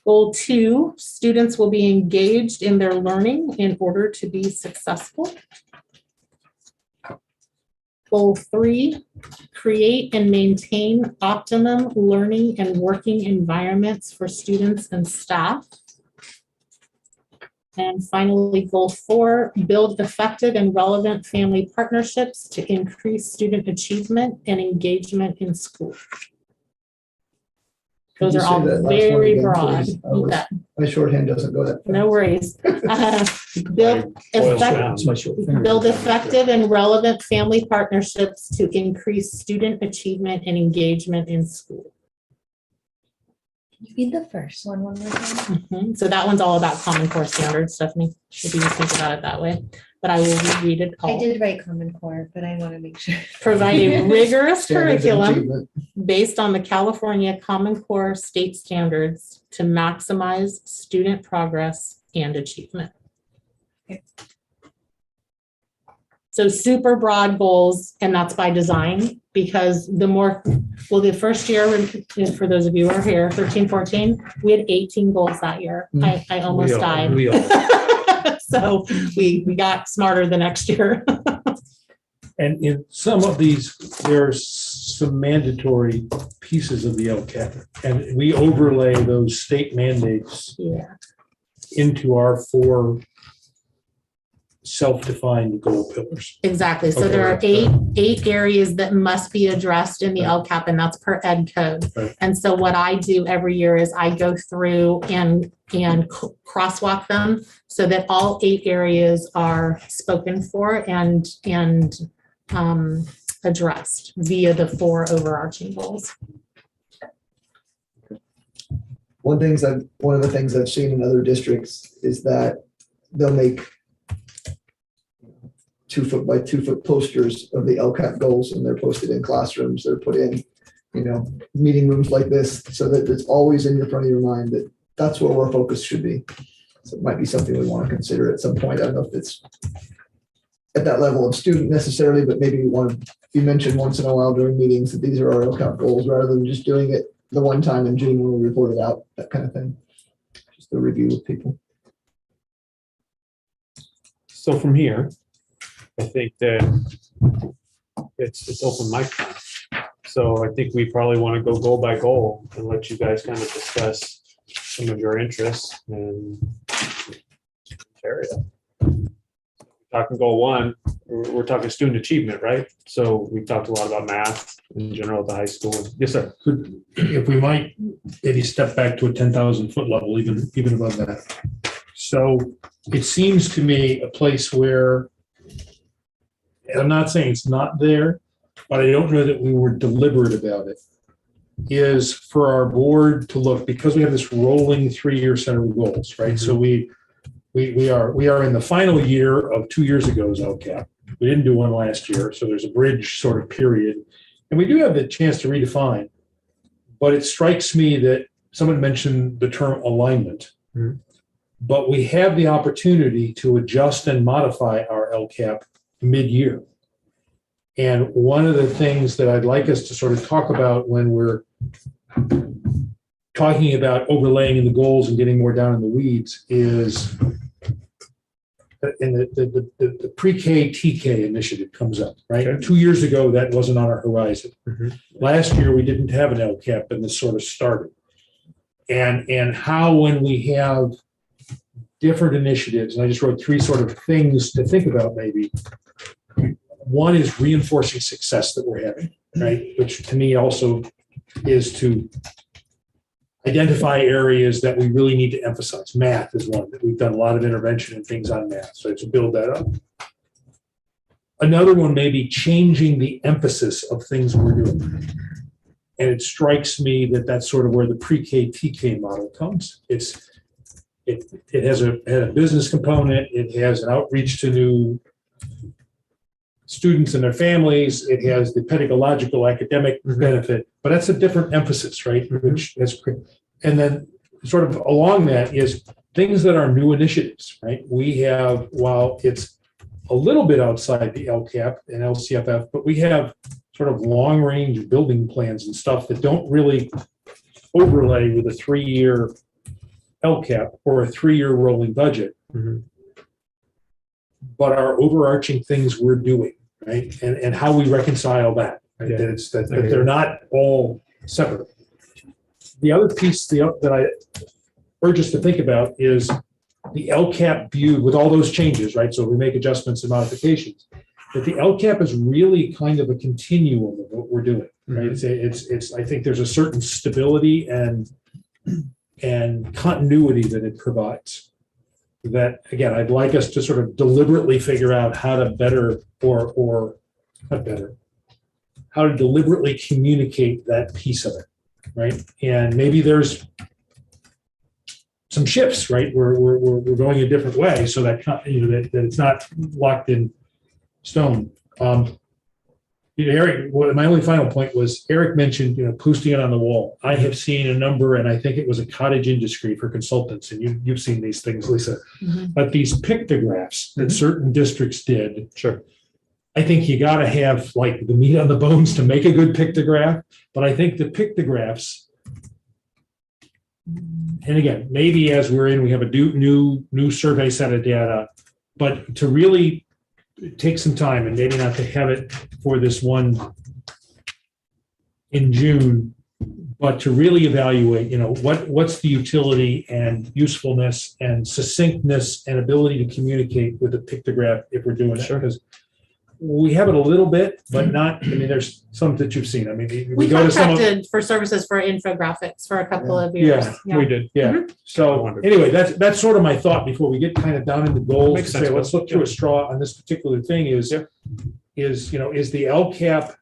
Goal 2, students will be engaged in their learning in order to be successful. Goal 3, create and maintain optimum learning and working environments for students and staff. And finally, goal 4, build effective and relevant family partnerships to increase student achievement and engagement in school. Could Those you are say all that last one very again, broad. please? You bet. I My shorthand doesn't go that fast. No worries. Build Boils effect- down. It's my short finger. Build effective and relevant family partnerships to increase student achievement and engagement in school. Can you read the first one more time? So that one's all about Common Core standards, Stephanie, if you think about it that way. But I will reread it I all. did write Common Core, but I want to make sure. Provide a rigorous Standards and curriculum achievement. based on the California Common Core state standards to maximize student progress and achievement. Okay. So super broad goals, and that's by design, because the more, well, the first year, for those of you who are here, 13, 14, we had 18 goals that year. I almost died. We all. So we got smarter the next year. And in some of these, there's some mandatory pieces of the LCAP, and we overlay those state mandates Yeah. into our 4 self-defined goal pillars. Exactly. So there are eight areas that must be addressed in the LCAP, and that's per ed code. Right. And so what I do every year is I go through and crosswalk them so that all 8 areas are spoken for and addressed via the 4 overarching goals. One of the things I've seen in other districts is that they'll make 2 foot by 2 foot posters of the LCAP goals, and they're posted in classrooms. They're put in, meeting rooms like this, so that it's always in the front of your mind that that's where our focus should be. So it might be something we want to consider at some point. I don't know if it's at that level of student necessarily, but maybe we want to be mentioned once in a while during meetings that these are our LCAP goals, rather than just doing it the one time in June when we report it out, that kind of thing. Just a review with people. So from here, I think that it's open mic time. So I think we probably want to go goal by goal and let you guys kind of discuss some of your interests and area. Talking goal 1, we're talking student achievement, right? So we talked a lot about math in general at the high school. Yes, sir. If we might maybe step back to a 10,000 foot level, even above that. So it seems to me a place where, and I'm not saying it's not there, but I don't know that we were deliberate about it, is for our board to look, because we have this rolling 3-year set of goals, right? So we are in the final year of 2 years ago's LCAP. We didn't do one last year, so there's a bridge sort of period. And we do have the chance to redefine, but it strikes me that someone mentioned the term alignment. Mm-hmm. But we have the opportunity to adjust and modify our LCAP mid-year. And one of the things that I'd like us to sort of talk about when we're talking about overlaying in the goals and getting more down in the weeds is, and the pre-K TK initiative comes up, right? Okay. 2 years ago, that wasn't on our horizon. Mm-hmm. Last year, we didn't have an LCAP, and this sort of started. And how, when we have different initiatives, and I just wrote 3 sort of things to think about maybe. One is reinforcing success that we're having, right? Which to me also is to identify areas that we really need to emphasize. Math is one that we've done a lot of intervention and things on math, so to build that up. Another one may be changing the emphasis of things we're doing. And it strikes me that that's sort of where the pre-K TK model comes. It has a business component. It has an outreach to new students and their families. It has the pedagogical academic benefit, but that's a different emphasis, right? Which is, and then sort of along that is things that are new initiatives, right? We have, while it's a little bit outside the LCAP and LCFF, but we have sort of long range building plans and stuff that don't really overlay with a 3-year LCAP or a 3-year rolling budget, but are overarching things we're doing, right? And how we reconcile that, right? Yeah. That they're not all separate. The other piece that I urge us to think about is the LCAP viewed with all those changes, right? So we make adjustments and modifications, that the LCAP is really kind of a continuum of what we're doing, right? It's I think there's a certain stability and and continuity that it provides. That, again, I'd like us to sort of deliberately figure out how to better or not better, how to deliberately communicate that piece of it, right? And maybe there's some shifts, right? We're going a different way so that, that it's not locked in stone. Eric, my only final point was Eric mentioned, posting it on the wall. I have seen a number, and I think it was a cottage industry for consultants, and you've seen these things, Lisa. But these pictographs that certain districts did. Sure. I think you got to have like the meat on the bones to make a good pictograph. But I think the pictographs, and again, maybe as we're in, we have a new survey set of data, but to really take some time and maybe not to have it for this one in June, but to really evaluate, what's the utility and usefulness and succinctness and ability to communicate with a pictograph if we're doing it. Because we have it a little bit, but not, there's some that you've seen. We contracted for services for infographics for a couple of years. Yeah, we did. Yeah. So anyway, that's sort of my thought before we get kind of down into goals. Makes sense. Let's look through a straw on this particular thing is the Lcap,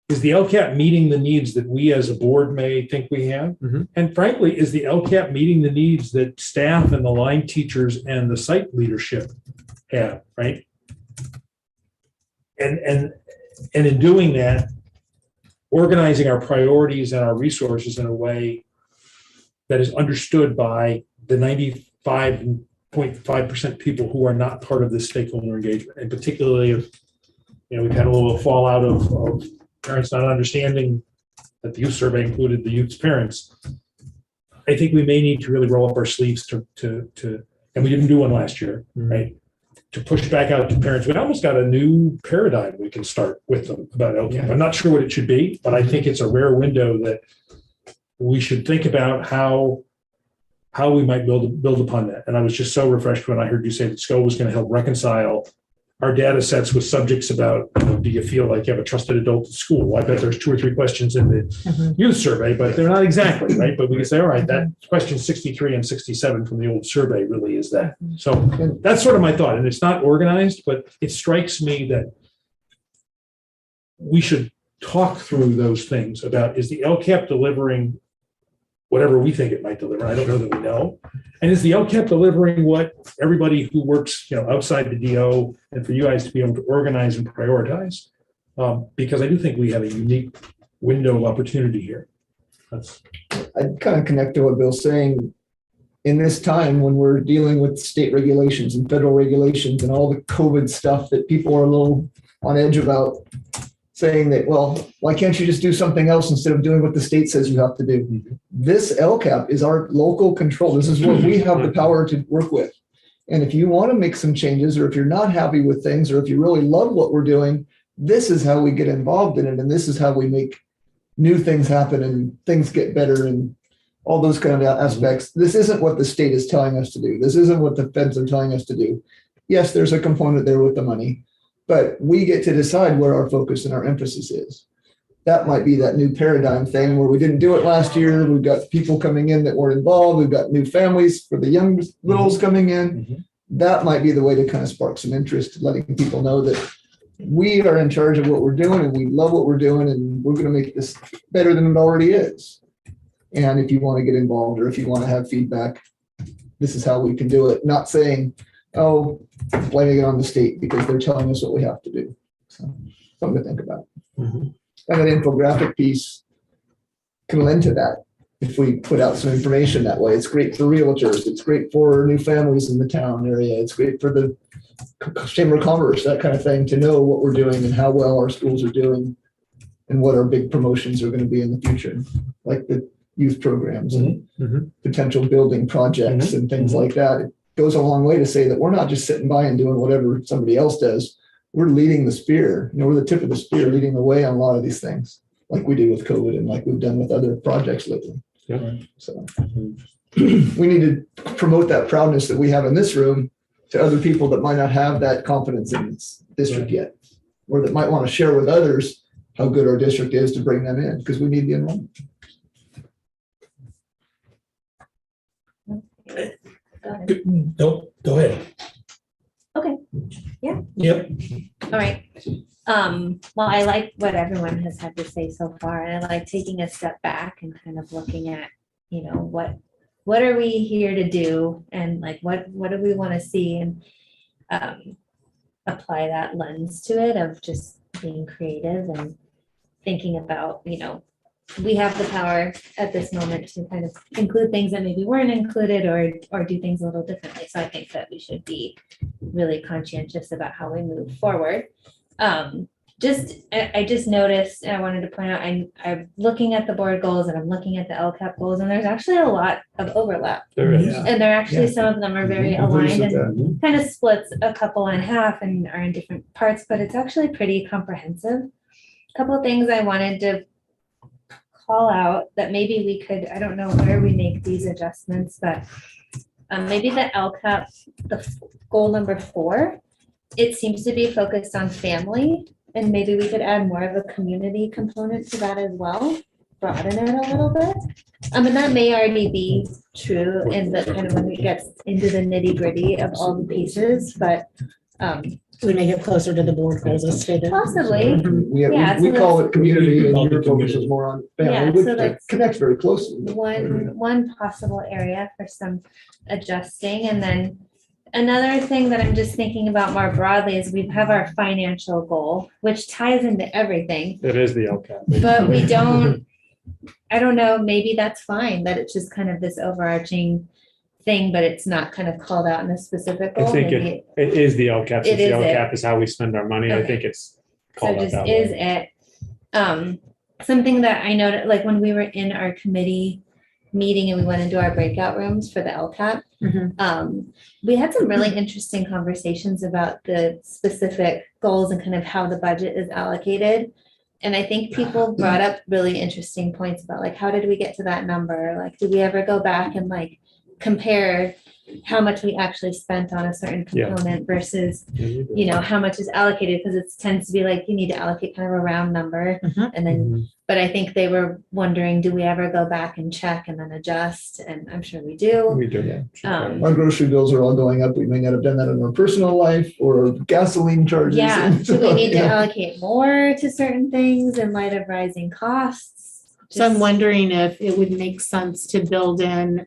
is the Lcap meeting the needs that we as a board may think we have? And frankly, is the Lcap meeting the needs that staff and the line teachers and the site leadership have, right? And in doing that, organizing our priorities and our resources in a way that is understood by the 95.5% people who are not part of this stakeholder engagement, and particularly if we've had a little fallout of parents not understanding that the youth survey included the youth's parents. I think we may need to really roll up our sleeves to and we didn't do one last year, right? To push back out to parents. We almost got a new paradigm we can start with them about Lcap. I'm not sure what it should be, but I think it's a rare window that we should think about how we might build upon that. And I was just so refreshed when I heard you say that SCO was going to help reconcile our data sets with subjects about, do you feel like you have a trusted adult at school? I bet there's 2 or 3 questions in the youth survey, but they're not exactly, right? But we can say, all right, that question 63 and 67 from the old survey really is that. So that's sort of my thought. And it's not organized, but it strikes me that we should talk through those things about, is the Lcap delivering whatever we think it might deliver? I don't know that we know. And is the Lcap delivering what everybody who works, outside the DO, and for you guys to be able to organize and prioritize? Because I do think we have a unique window of opportunity here. I'd kind of connect to what Bill's saying. In this time when we're dealing with state regulations and federal regulations and all the COVID stuff that people are a little on edge about, saying that, well, why can't you just do something else instead of doing what the state says you have to do? This Lcap is our local control. This is what we have the power to work with. And if you want to make some changes, or if you're not happy with things, or if you really love what we're doing, this is how we get involved in it. And this is how we make new things happen and things get better and all those kind of aspects. This isn't what the state is telling us to do. This isn't what the feds are telling us to do. Yes, there's a component there with the money, but we get to decide where our focus and our emphasis is. That might be that new paradigm thing where we didn't do it last year. We've got people coming in that weren't involved. We've got new families for the young littles coming in. That might be the way to kind of spark some interest, letting people know that we are in charge of what we're doing and we love what we're doing and we're going to make this better than it already is. And if you want to get involved or if you want to have feedback, this is how we can do it. Not saying, oh, blaming it on the state because they're telling us what we have to do. So something to think about. And an infographic piece can lend to that. If we put out some information that way, it's great for realtors. It's great for new families in the town area. It's great for the Chamber of Commerce, that kind of thing, to know what we're doing and how well our schools are doing and what our big promotions are going to be in the future, like the youth programs and potential building projects and things like that. It goes a long way to say that we're not just sitting by and doing whatever somebody else does. We're leading the spear. We're the tip of the spear, leading the way on a lot of these things, like we do with COVID and like we've done with other projects lately. So we need to promote that proudness that we have in this room to other people that might not have that confidence in this district yet, or that might want to share with others how good our district is to bring them in, because we need the enrollment. Good. Nope, go ahead. Okay. Yeah. Yep. All right. Well, I like what everyone has had to say so far, and I like taking a step back and kind of looking at, what are we here to do, and like, what do we want to see, and apply that lens to it of just being creative and thinking about, we have the power at this moment to kind of include things that maybe weren't included or do things a little differently. So I think that we should be really conscientious about how we move forward. I just noticed, and I wanted to point out, I'm looking at the board goals and I'm looking at the LCAP goals, and there's actually a lot of overlap. There is. Yeah. And they're actually, some of them are very aligned and that. kind of splits a couple in half and are in different parts, but it's actually pretty comprehensive. A couple of things I wanted to call out that maybe we could, I don't know where we make these adjustments, but maybe the LCAP, the goal number 4, it seems to be focused on family, and maybe we could add more of a community component to that as well, broaden it a little bit. And that may already be true in the kind of when we get into the nitty gritty of all the pieces, but We make it closer to the board goals as stated. possibly. Yeah, We so call that's- it community, Call and it your focus community. is more on Yeah, family, so which that's- connects very closely. One possible area for some adjusting. And then another thing that I'm just thinking about more broadly is we have our financial goal, which ties into everything, It is the LCAP. but we don't, I don't know, maybe that's fine, that it's just kind of this overarching thing, but it's not kind of called out in a specific I goal. think Maybe it is the LCAP. It Since the is it. LCAP is how we spend our money. I Okay. think it's So called out just that is way. it. Something that I noted, like when we were in our committee meeting and we went into our breakout rooms for the LCAP, we had some really interesting conversations about the specific goals and kind of how the budget is allocated. And I think people brought up really interesting points about like, how did we get to that number? Like, did we ever go back and like compare how much we actually spent on a certain Yeah. component versus Yeah, how much is allocated, because it tends to be like you need to allocate kind of a round number. And then, but I think they were wondering, do we ever go back and check and then adjust? And I'm sure we do. We do. Our grocery bills are all going up. We may not have done that in our personal life or gasoline charges. Yeah, and do we need to yeah. allocate more to certain things in light of rising costs? So I'm Just- wondering if it would make sense to build in,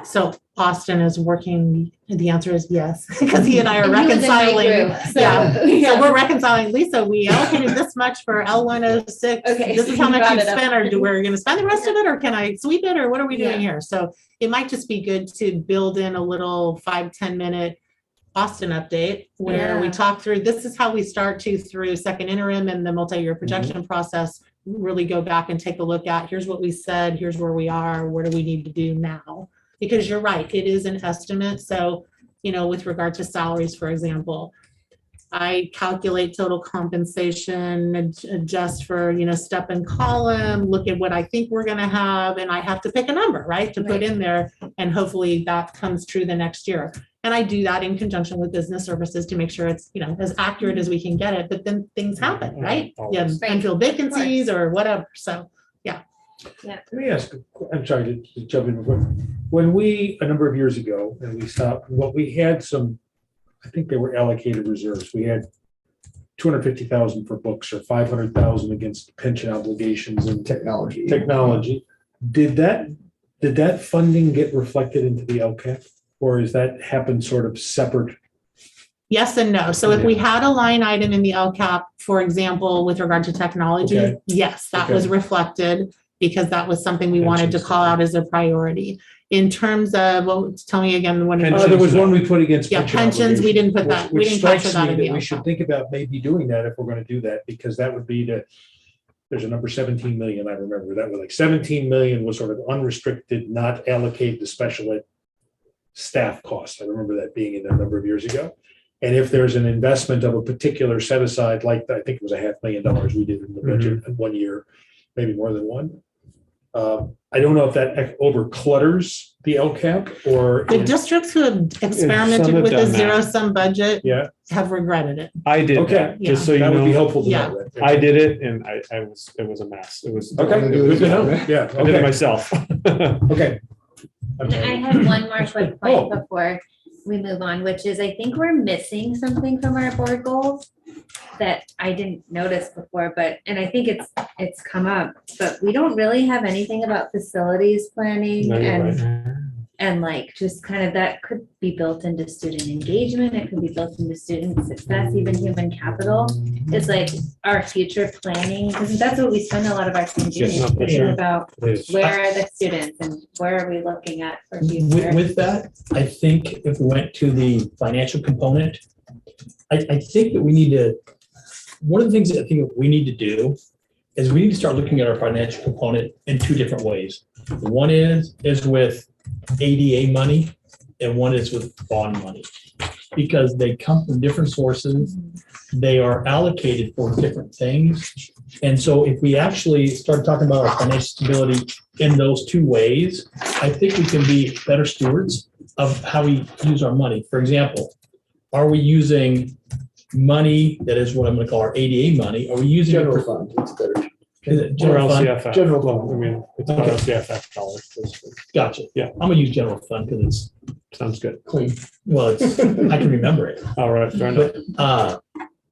so Austin is working, the answer is yes, because he and I are And he was in my reconciling. group, so- Yeah, so Yeah. we're reconciling, Lisa, we allocated this much for L106. Okay, This so is how you much brought you it up. spent, or we're gonna spend the rest of it, or can I sweep it, or what are we doing Yeah. here? So it might just be good to build in a little 5-10 minute Austin update where we Yeah. talk through, this is how we start to through second interim and the multi-year projection process, really go back and take a look at, here's what we said, here's where we are, what do we need to do now? Because you're right, it is an estimate. So, with regard to salaries, for example, I calculate total compensation, adjust for, step and column, look at what I think we're gonna have, and I have to pick a number, right, to put Right. in there. And hopefully that comes true the next year. And I do that in conjunction with business services to make sure it's, as accurate as we can get it, but then things happen, right? Yeah, Always. unfilled vacancies or whatever, so. Let me ask, I'm sorry to jump in. When we, a number of years ago, and we stopped, we had some, I think they were allocated reserves. We had 250,000 for books or 500,000 against pension obligations and Technology. technology. Did that funding get reflected into the LCAP? Or is that happen sort of separate? Yes and no. So if we had a line item in the LCAP, for example, with regard to technology, Okay. yes, that was Okay. reflected because that was something we wanted to Pensions. call out as a priority. In terms of, well, tell me again, what. There was one we put against. Yeah, pensions, we didn't put obligations, that, we which didn't capture strikes that me in the that we should LCAP. think about maybe doing that if we're going to do that, because that would be there's a number 17 million, I remember that was like 17 million was sort of unrestricted, not allocated to special ed staff costs. I remember that being in there a number of years ago. And if there's an investment of a particular set aside, like I think it was $500,000 we did in the budget in 1 year, maybe more than one. I don't know if that over clutters the LCAP or. The districts who have experimented have with the done that. zero sum budget Yeah, have regretted it. I did Okay. that, just so you that would be know. helpful to Yeah. know. that. I did it and it was a mess. It was. Okay, Wanna do it good to as well, know. right? Yeah, I did it okay, myself. okay. I'm And I sorry. had one more quick Oh. point before we move on, which is I think we're missing something from our board goals that I didn't notice before, and I think it's come up, but we don't really have anything about facilities planning No, you're and like just kind of that could be built into student engagement. It could be built into student success, even human capital. It's like our future planning, because that's what we spend a lot of our time doing, Yes, no, for thinking sure. about It is. where are the students and where are we looking at for future. With that, I think if we went to the financial component, I think that we need to, one of the things that I think we need to do is we need to start looking at our financial component in two different ways. One is with ADA money and one is with bond money. Because they come from different sources, they are allocated for different things. And so if we actually start talking about our financial stability in those two ways, I think we can be better stewards of how we use our money. For example, are we using money that is what I'm gonna call our ADA money? Are we using it General for? fund, it's better. Is it Or general fund? LCFF. General Well, I mean, it's not Okay. LCFF dollars. basically. Gotcha. Yeah. I'm gonna use general fund because it's Sounds good. clean. Well, it's, I can remember it. All right, fair enough.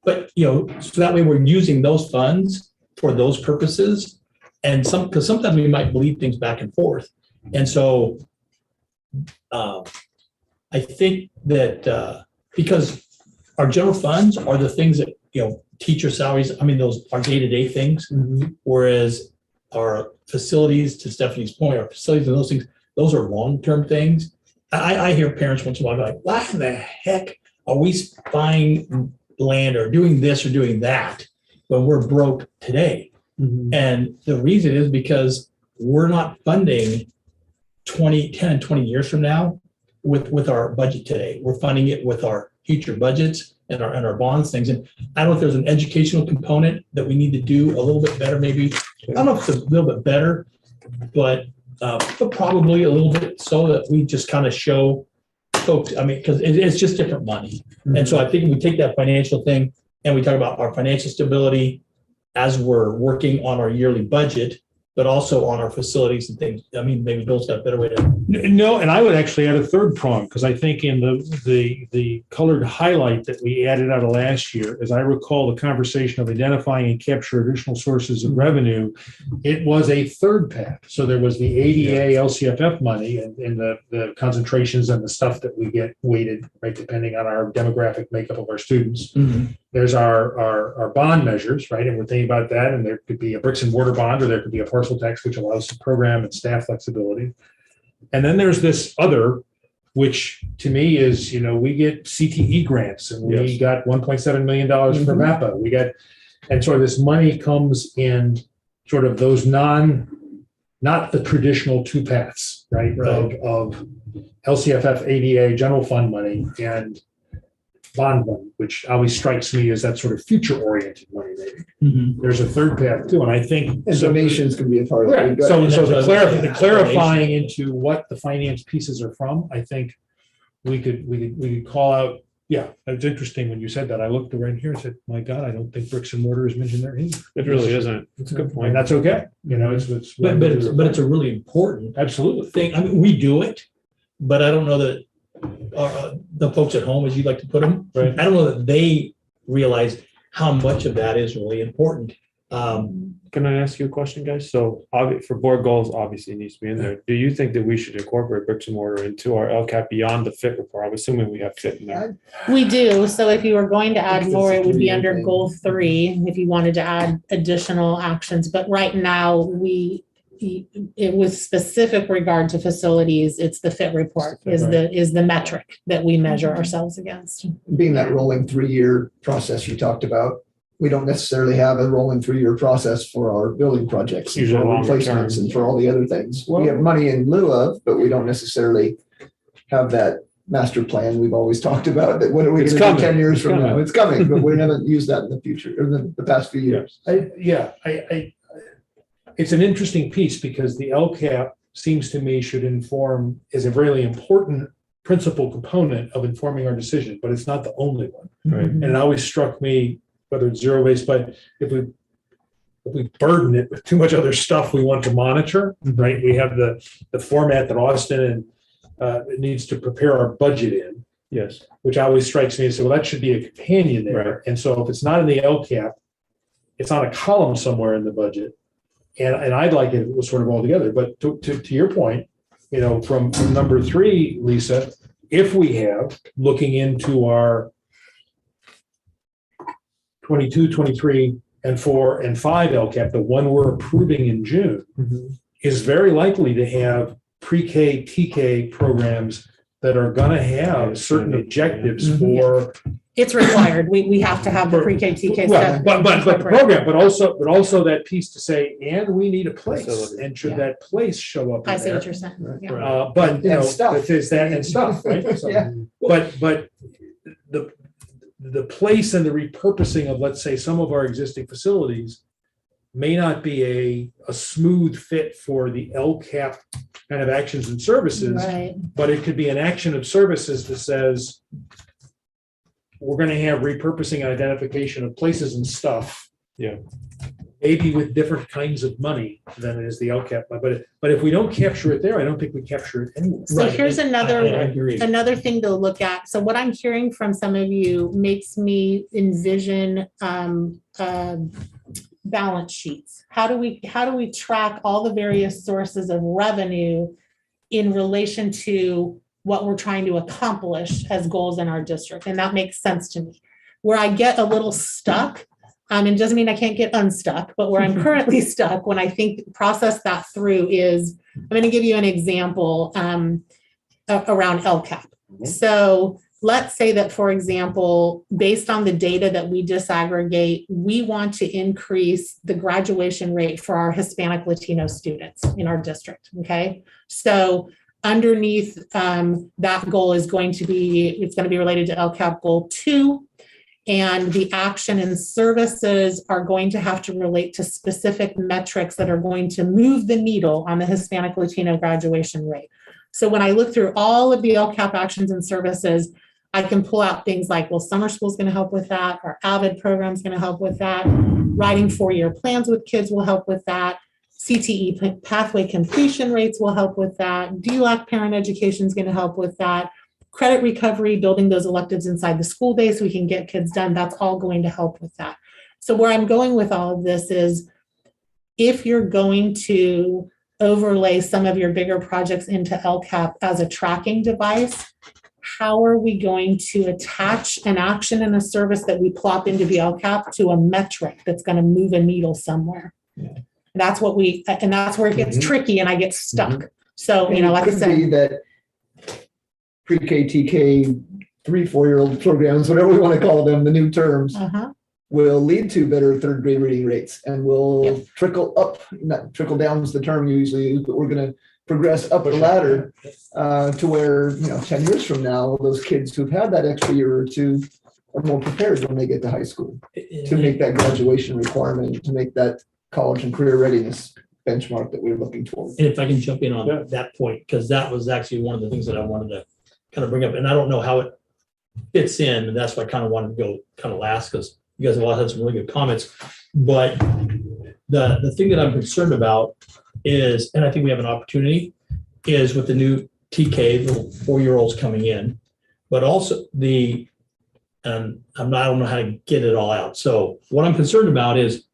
But, so that way we're using those funds for those purposes. And because sometimes we might bleed things back and forth. And so I think that because our general funds are the things that, teacher salaries, those are day-to-day things. Whereas our facilities, to Stephanie's point, our facilities and those things, those are long-term things. I hear parents once in a while like, why in the heck are we buying land or doing this or doing that when we're broke today? And the reason is because we're not funding 10 and 20 years from now with our budget today. We're funding it with our future budgets and our bonds things. And I don't know if there's an educational component that we need to do a little bit better, maybe. I don't know if it's a little bit better, but probably a little bit so that we just kind of show folks, because it's just different money. And so I think if we take that financial thing and we talk about our financial stability as we're working on our yearly budget, but also on our facilities and things. Maybe Bill's got a better way to. No, and I would actually add a third prong, because I think in the colored highlight that we added out of last year, as I recall the conversation of identifying and capture additional sources of revenue, it was a third path. So there was the ADA, LCFF money and the concentrations and the stuff that we get weighted, right, depending on our demographic makeup of our students. There's our bond measures, right? And we're thinking about that, and there could be a bricks and mortar bond, or there could be a parcel tax, which allows some program and staff flexibility. And then there's this other, which to me is, we get CTE grants, and we got $1.7 million for MAPA. We got, and sort of this money comes in sort of those not the traditional two paths, right? Of LCFF, ADA, general fund money, and bond money, which always strikes me as that sort of future-oriented money. Maybe there's a third path too, and I think And donations can be a part of it. So the clarifying into what the finance pieces are from, I think we could call out. Yeah, it's interesting when you said that. I looked right here and said, "My God, I don't think bricks and mortar is mentioned there either." It really isn't. It's a good point. And that's okay. It's But it's a really important absolutely thing. We do it, but I don't know that the folks at home, as you like to put them, Right. I don't know that they realize how much of that is really important. Can I ask you a question, guys? So for board goals, obviously it needs to be in there. Do you think that we should incorporate bricks and mortar into our LCAP beyond the fit report? I'm assuming we have fit in there. We do. So if you were going to add It's more, a it would be 3-year under thing. goal 3, if you wanted to add additional actions. But right now, it was specific regard to facilities. It's the fit report is the metric that we measure ourselves against. Being that rolling 3-year process you talked about, we don't necessarily have a rolling 3-year process for our building projects, Usually for longer replacements, term. and for all the other things. We have money in lieu of, but we don't necessarily have that master plan we've always talked about. That what are we It's going to do coming. 10 years It's from now? coming. It's coming, but we haven't used that in the future or the past few years. It's an interesting piece, because the LCAP seems to me is a really important principal component of informing our decision, but it's not the only one. Right. And it always struck me, whether it's zero-based, but if we if we burden it with too much other stuff we want to monitor, right? We have the format that Austin and needs to prepare our budget in, Yes. which always strikes me as, well, that should be a companion there. Right. And so if it's not in the LCAP, it's on a column somewhere in the budget. And I'd like it was sort of all together. But to your point, from number 3, Lisa, if we have, looking into our 22, 23, and 4 and 5 LCAP, the one we're approving in June, is very likely to have pre-K, TK programs that are going to have certain objectives for. It's required. We have to have the pre-K, TK Well, stuff. but the program, but also that piece to say, and we need a place, Facility. and should Yeah. that place show up? I in see there? what you're saying. Yeah. But And stuff. if there's that and stuff, right? So, Yeah. But the place and the repurposing of, let's say, some of our existing facilities may not be a smooth fit for the LCAP kind of actions and services, Right. but it could be an action of services that says, we're going to have repurposing and identification of places and stuff. Yeah. Maybe with different kinds of money than is the LCAP, but if we don't capture it there, I don't think we capture it anywhere. So here's I agree. another thing to look at. So what I'm hearing from some of you makes me envision balance sheets. How do we track all the various sources of revenue in relation to what we're trying to accomplish as goals in our district? And that makes sense to me. Where I get a little stuck, and it doesn't mean I can't get unstuck, but where I'm currently stuck when I process that through is, I'm going to give you an example around LCAP. So let's say that, for example, based on the data that we disaggregate, we want to increase the graduation rate for our Hispanic Latino students in our district, okay? So underneath that goal is going to be related to LCAP goal 2. And the action and services are going to have to relate to specific metrics that are going to move the needle on the Hispanic Latino graduation rate. So when I look through all of the LCAP actions and services, I can pull out things like, well, summer school is going to help with that. Our AVID program is going to help with that. Writing 4-year plans with kids will help with that. CTE pathway completion rates will help with that. DLAC parent education is going to help with that. Credit recovery, building those electives inside the school day so we can get kids done, that's all going to help with that. So where I'm going with all of this is, if you're going to overlay some of your bigger projects into LCAP as a tracking device, how are we going to attach an action and a service that we plop into the LCAP to a metric that's going to move a needle somewhere? Yeah. That's where it gets tricky and I get stuck. So, like I Could said, be that pre-K, TK, 3-4-year-old programs, whatever we want to call them, the new terms, will lead to better third grade reading rates and will trickle up, not trickle down is the term you usually use, but we're going to progress up the ladder to where, 10 years from now, those kids who've had that extra year or two are more prepared when they get to high school to make that graduation requirement, to make that college and career readiness benchmark that we're looking towards. And if I can jump in on that point, because that was actually one of the things that I wanted to kind of bring up, and I don't know how it fits in, and that's why I kind of wanted to go kind of last, because you guys have all had some really good comments. But the thing that I'm concerned about is, and I think we have an opportunity, is with the new TK, little 4-year-olds coming in, but also I don't know how to get it all out. So what I'm concerned about is,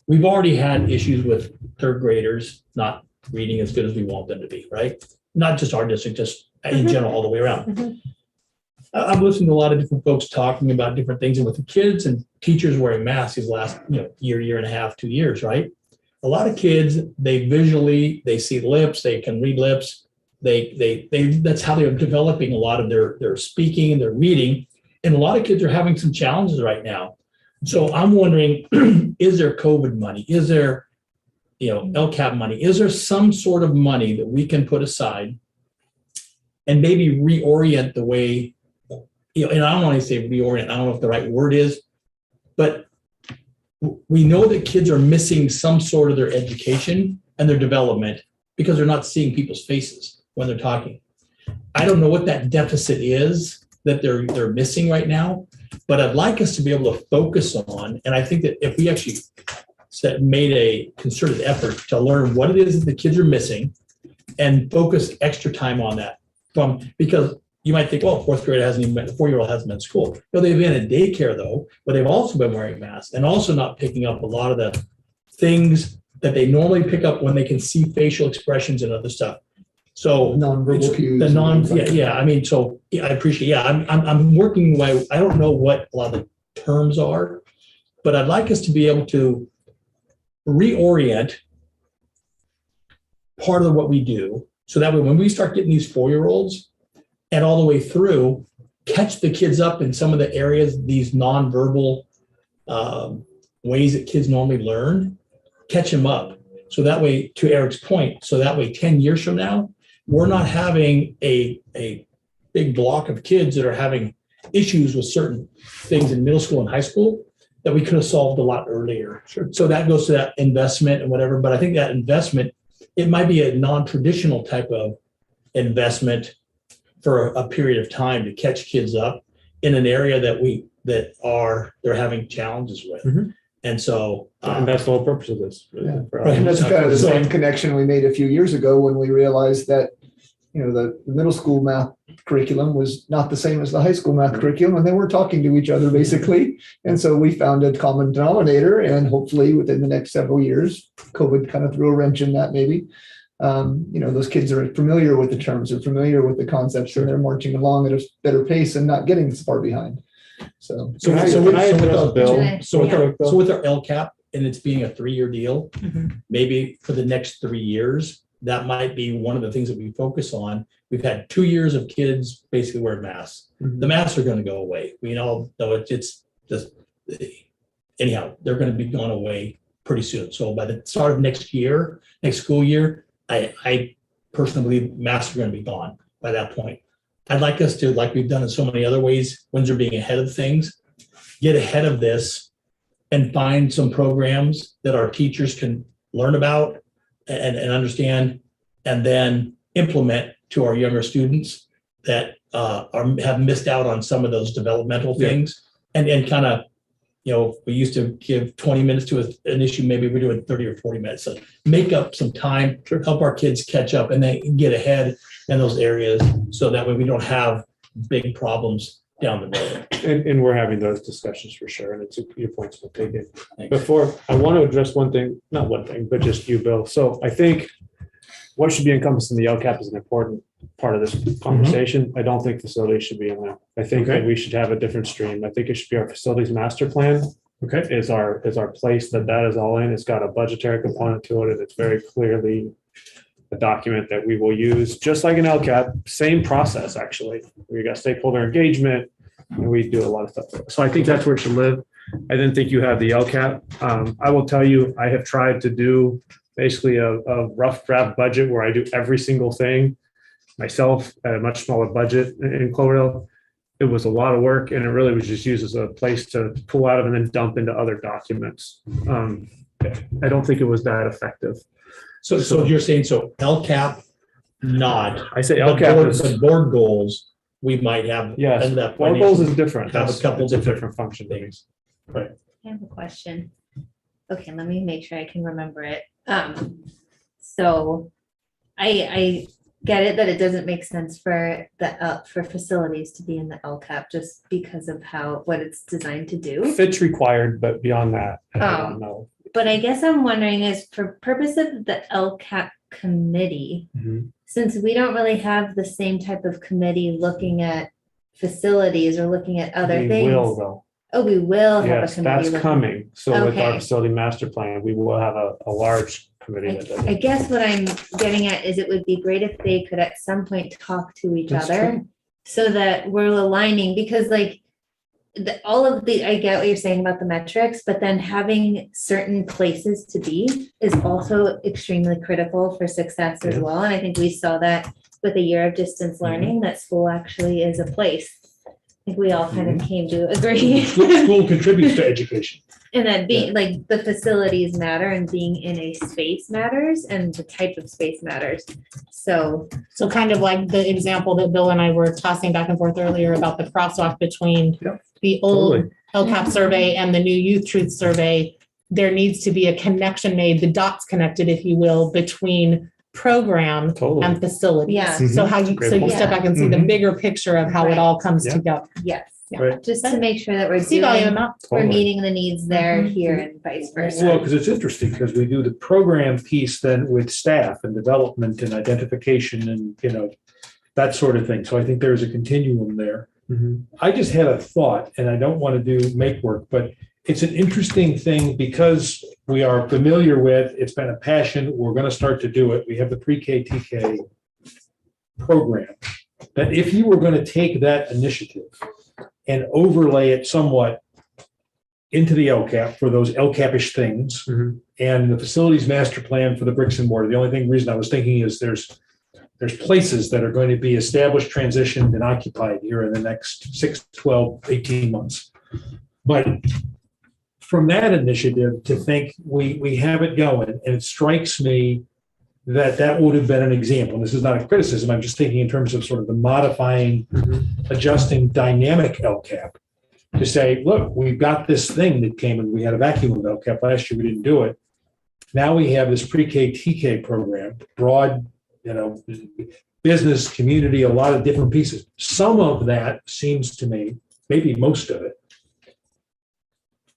we've already had issues with third graders not reading as good as we want them to be, right? Not just our district, just in general, all the way around. I'm listening to a lot of different folks talking about different things, and with the kids and teachers wearing masks these last year and a half, 2 years, right? A lot of kids, they see lips, they can read lips, that's how they're developing a lot of their speaking and their reading, and a lot of kids are having some challenges right now. So I'm wondering, is there COVID money? Is there, LCAP money? Is there some sort of money that we can put aside and maybe reorient the way, and I don't want to say reorient, I don't know if the right word is, but we know that kids are missing some sort of their education and their development because they're not seeing people's faces when they're talking. I don't know what that deficit is that they're missing right now, but I'd like us to be able to focus on, and I think that if we actually made a concerted effort to learn what it is that the kids are missing and focus extra time on that. Because you might think, well, fourth grade hasn't even been, the 4-year-old hasn't been in school. No, they've been in daycare though, but they've also been wearing masks and also not picking up a lot of the things that they normally pick up when they can see facial expressions and other stuff. So Nonverbal cues. the non, and things like yeah, I mean, so yeah, I appreciate, I'm working my, I don't know what a lot of the terms are, but I'd like us to be able to reorient part of what we do. So that way, when we start getting these 4-year-olds and all the way through, catch the kids up in some of the areas, these nonverbal ways that kids normally learn, catch them up. So that way, to Eric's point, so that way 10 years from now, we're not having a big block of kids that are having issues with certain things in middle school and high school that we could have solved a lot earlier. Sure. So that goes to that investment and whatever, but I think that investment, it might be a non-traditional type of investment for a period of time to catch kids up in an area that they're having challenges with. Mhm. And so. And that's the whole purpose of this. Yeah. Right. And that's kind of the same connection we made a few years ago when we realized that, the middle school math curriculum was not the same as the high school math curriculum, and they were talking to each other basically. And so we found a common denominator, and hopefully within the next several years, COVID kind of threw a wrench in that maybe. Those kids are familiar with the terms, are familiar with the concepts, and they're marching along at a better pace and not getting this far behind. So So Can I with address our Bill? with our LCAP and it's being a 3-year deal, Mhm. maybe for the next 3 years, that might be one of the things that we focus on. We've had 2 years of kids basically wearing masks. Mhm. The masks are going to go away. We all know it's just, anyhow, they're going to be gone away pretty soon. So by the start of next school year, I personally believe masks are going to be gone by that point. I'd like us to, like we've done in so many other ways, Windsor being ahead of things, get ahead of this and find some programs that our teachers can learn about and understand, and then implement to our younger students that have missed out on some of those developmental things. And kind of, we used to give 20 minutes to an issue, maybe we're doing 30 or 40 minutes. So make up some time, help our kids catch up and then get ahead in those areas. So that way we don't have big problems down the road. And we're having those discussions for sure. And your point's well taken. Thanks. Before, I want to address one thing, not one thing, but just you, Bill. So I think what should be encompassed in the LCAP is an important part of this conversation. I don't think facilities should be in there. I think that we should have a different stream. I think it should be our facilities master plan. Okay. Is our place that is all in. It's got a budgetary component to it, and it's very clearly a document that we will use, just like an LCAP, same process, actually. We got stakeholder engagement, and we do a lot of stuff. So I think that's where it should live. I didn't think you have the LCAP. I will tell you, I have tried to do basically a rough draft budget where I do every single thing myself at a much smaller budget in Cloverdale. It was a lot of work, and it really was just used as a place to pull out of and then dump into other documents. I don't think it was that effective. So you're saying, so LCAP, not. I say But LCAP board- is, but board goals, we might have. yes, end up board goals is different. Have a That's couple it's a different different function. things. I have a question. Okay, let me make sure I can remember it. So I get it that it doesn't make sense for for facilities to be in the LCAP just because of what it's designed to do. Fit's required, but beyond that, I don't know. But I guess I'm wondering is for purpose of the LCAP committee, Mhm. since we don't really have the same type of committee looking at facilities or looking at other We things. will though. Oh, we will have a Yes, committee. that's looking- coming. So with our Okay. facility master plan, we will have a large committee that does I it. guess what I'm getting at is it would be great if they could at some point talk to each That's other true. so that we're aligning, because like I get what you're saying about the metrics, but then having certain places to be is also extremely critical for success as Yeah. well. And I think we saw that with a year of distance learning, that school actually is a place. I think we all kind of came to agree. School contributes to education. And that being like the facilities matter and being in a space matters and the type of space matters. So So kind of like the example that Bill and I were tossing back and forth earlier about the crosswalk between Yep. the old Totally. LCAP survey and the new Youth Truth survey. there needs to be a connection made, the dots connected, if you will, between program Totally. and facilities. Yeah. So how you, Great so you point. step back and see the Mhm. bigger picture of how it Right. all comes Yeah. together. Yes, Yeah. Right. just to make sure that we're See value in doing, that. we're Totally. meeting the needs there, Mhm. here, and vice Well, versa. because it's interesting, because we do the program piece then with staff and development and identification and, that sort of thing. So I think there's a continuum there. Mhm. I just had a thought, and I don't want to do make work, but it's an interesting thing because we are familiar with, it's been a passion, we're going to start to do it. We have the pre-K, TK program. That if you were going to take that initiative and overlay it somewhat into the LCAP for those LCAP-ish things, Mhm. and the facilities master plan for the bricks and mortar, the only reason I was thinking is there's places that are going to be established, transitioned, and occupied here in the next 6, 12, 18 months. But from that initiative to think we have it going, and it strikes me that would have been an example. This is not a criticism. I'm just thinking in terms of sort of the modifying, adjusting dynamic LCAP to say, look, we've got this thing that came and we had a vacuum of LCAP last year. We didn't do it. Now we have this pre-K, TK program, broad, business, community, a lot of different pieces. Some of that seems to me, maybe most of it,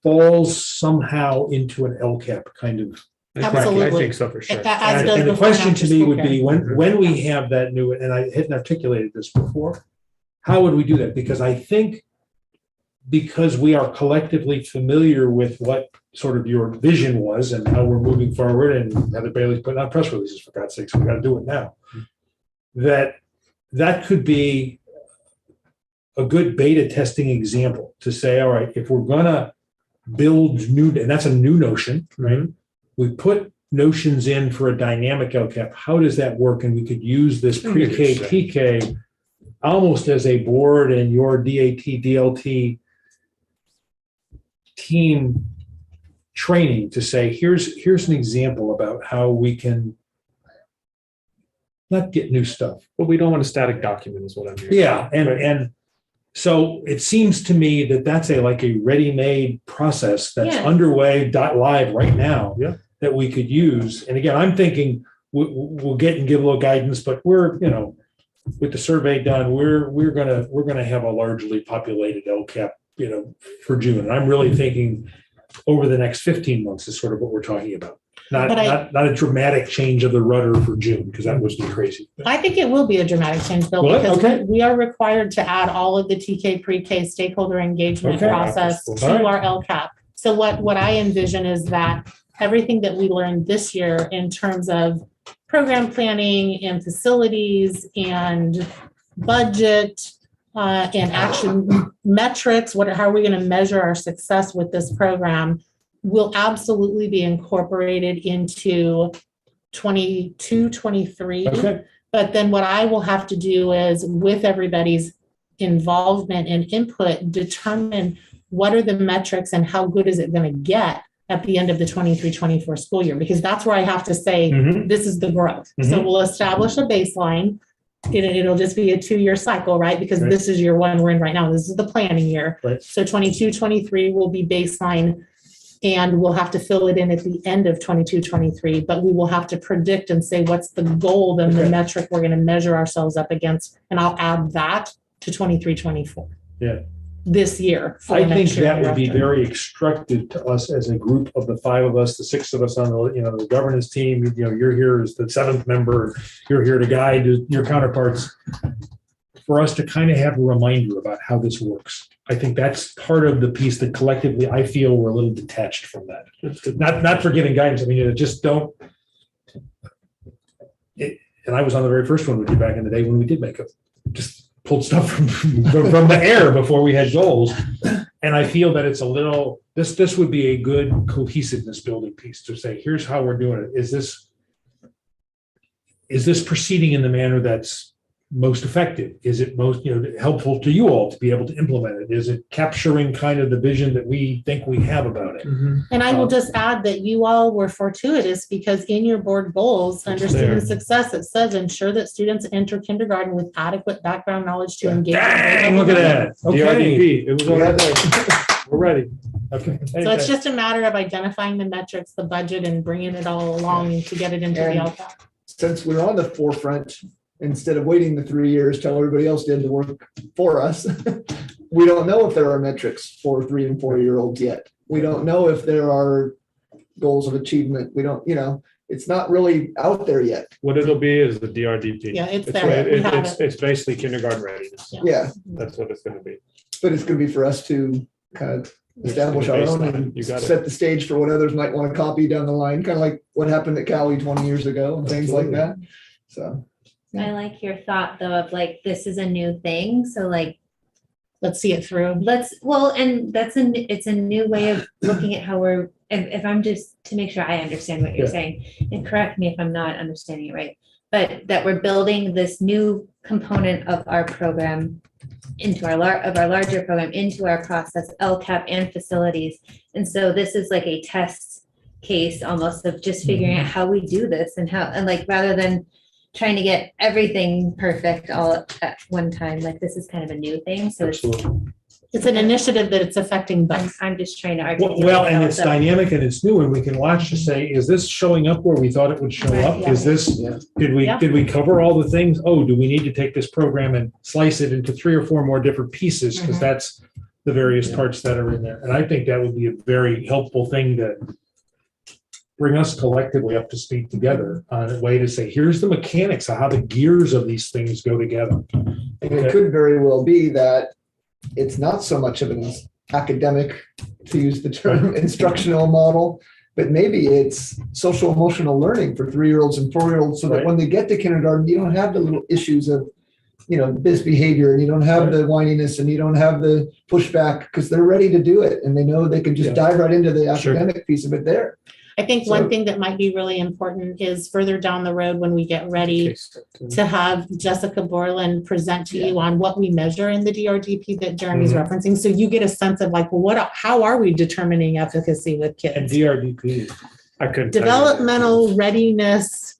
falls somehow into an LCAP kind of. I Absolutely. think so for sure. As And does and the before and question after to me school would care. be, when we have that new, and I hadn't articulated this before, how would we do that? Because I think because we are collectively familiar with what sort of your vision was and how we're moving forward, and Heather Bailey's putting out press releases, for God's sakes, we got to do it now. That could be a good beta testing example to say, all right, if we're gonna build new, and that's a new notion, right? We put notions in for a dynamic LCAP. How does that work? And we could use this pre-K, TK almost as a board and your DAT, DLT team training to say, here's an example about how we can not get new stuff. But we don't want a static document is what I'm hearing. Yeah, and so it seems to me that that's like a ready-made process that's Yeah. underway, live right now. Yeah. That we could use. And again, I'm thinking we'll get and give a little guidance, but we're, with the survey done, we're gonna have a largely populated LCAP, for June. And I'm really thinking over the next 15 months is sort of what we're talking about. Not a dramatic change of the rudder for June, because that was too crazy. I think it will be a dramatic change, Bill, Will it? because Okay. we are required to add all of the TK pre-K stakeholder engagement Okay. process All to right. our LCAP. So what I envision is that everything that we learned this year in terms of program planning and facilities and budget and action metrics, how are we going to measure our success with this program, will absolutely be incorporated into 22, 23. Okay. But then what I will have to do is, with everybody's involvement and input, determine what are the metrics and how good is it going to get at the end of the 23-24 school year, because that's where I have to say, Mhm. this is the growth. So Mhm. we'll establish a baseline. It'll just be a 2-year cycle, right? Because Right. this is year one we're in right now. This is the planning year. Right. So 22-23 will be baseline, and we'll have to fill it in at the end of 22-23, but we will have to predict and say, what's the goal, then the Okay. metric we're going to measure ourselves up against. And I'll add that to 23-24. Yeah. This year. for I the think next year that would be thereafter. very instructive to us as a group of the 5 of us, the 6 of us on the governance team. You're here as the 7th member. You're here to guide your counterparts. For us to kind of have a reminder about how this works. I think that's part of the piece that collectively I feel we're a little detached from that. Not for giving guidance. I mean, just don't. And I was on the very first one with you back in the day when we did make it. Just pulled stuff from the air before we had goals. And I feel that it's a little, this would be a good cohesiveness building piece to say, here's how we're doing it. Is this proceeding in the manner that's most effective? Is it most helpful to you all to be able to implement it? Is it capturing kind of the vision that we think we have about it? And I will just add that you all were fortuitous, because in your board goals under It's there. student success, it says ensure that students enter kindergarten with adequate background knowledge to engage. in Dang, grade look at level that. Okay. DRDP, it was all right there. We're ready. Okay. So it's just a matter of identifying the metrics, the budget, and bringing it all along to get it into the And- LCAP. Since we're on the forefront, instead of waiting the 3 years, tell everybody else did the work for us. We don't know if there are metrics for 3 and 4-year-olds yet. We don't know if there are goals of achievement. We don't, it's not really out there yet. What it'll be is the DRDP. Yeah, it's It's, there. We it- have it's, it. it's basically kindergarten readiness. Yeah. Yeah, That's what it's gonna be. but it's gonna be for us to kind of establish our own and You got it. set the stage for what others might want to copy down the line, kind of like what happened at Cali 20 years ago and things like that. So, I like your thought though of like, this is a new thing, so like, Let's see it through. and it's a new way of looking at how we're, if I'm just, to make sure I understand what you're Yeah. saying, and correct me if I'm not understanding it right, but that we're building this new component of our program into our larger program, into our process, LCAP and facilities. And so this is like a test case almost of just figuring out how we do this and like, rather than trying to get everything perfect all at one time, like this is kind of a new thing. So It's an initiative that it's affecting both. I'm just trying to articulate. Well, and how it's dynamic and it's new, and we can watch to say, is this showing up where we thought it would show Right, up? yeah. Is this, yeah. Yeah. did we cover all the things? Oh, do we need to take this program and slice it into 3 or 4 more different pieces? Because Mhm. that's the various parts that are in there. And I think that would be a very helpful thing to bring us collectively up to speed together on a way to say, here's the mechanics of how the gears of these things go together. and it could very well be that it's not so much of an academic, to use the term, instructional model, but maybe it's social emotional learning for 3-year-olds and 4-year-olds, so that Right. when they get to kindergarten, you don't have the little issues of, misbehavior, and you don't have the whininess, and you don't have the pushback, because they're ready to do it, and they know they can just Yeah. dive right into the Sure. academic piece of it there. I think So- one thing that might be really important is further down the road when we get ready to have Jessica Borland present to you on what we measure in the DRDP that Jeremy's Mhm. referencing. So you get a sense of like, well, how are we determining efficacy with And kids? DRDP, I couldn't. tell you. Developmental readiness,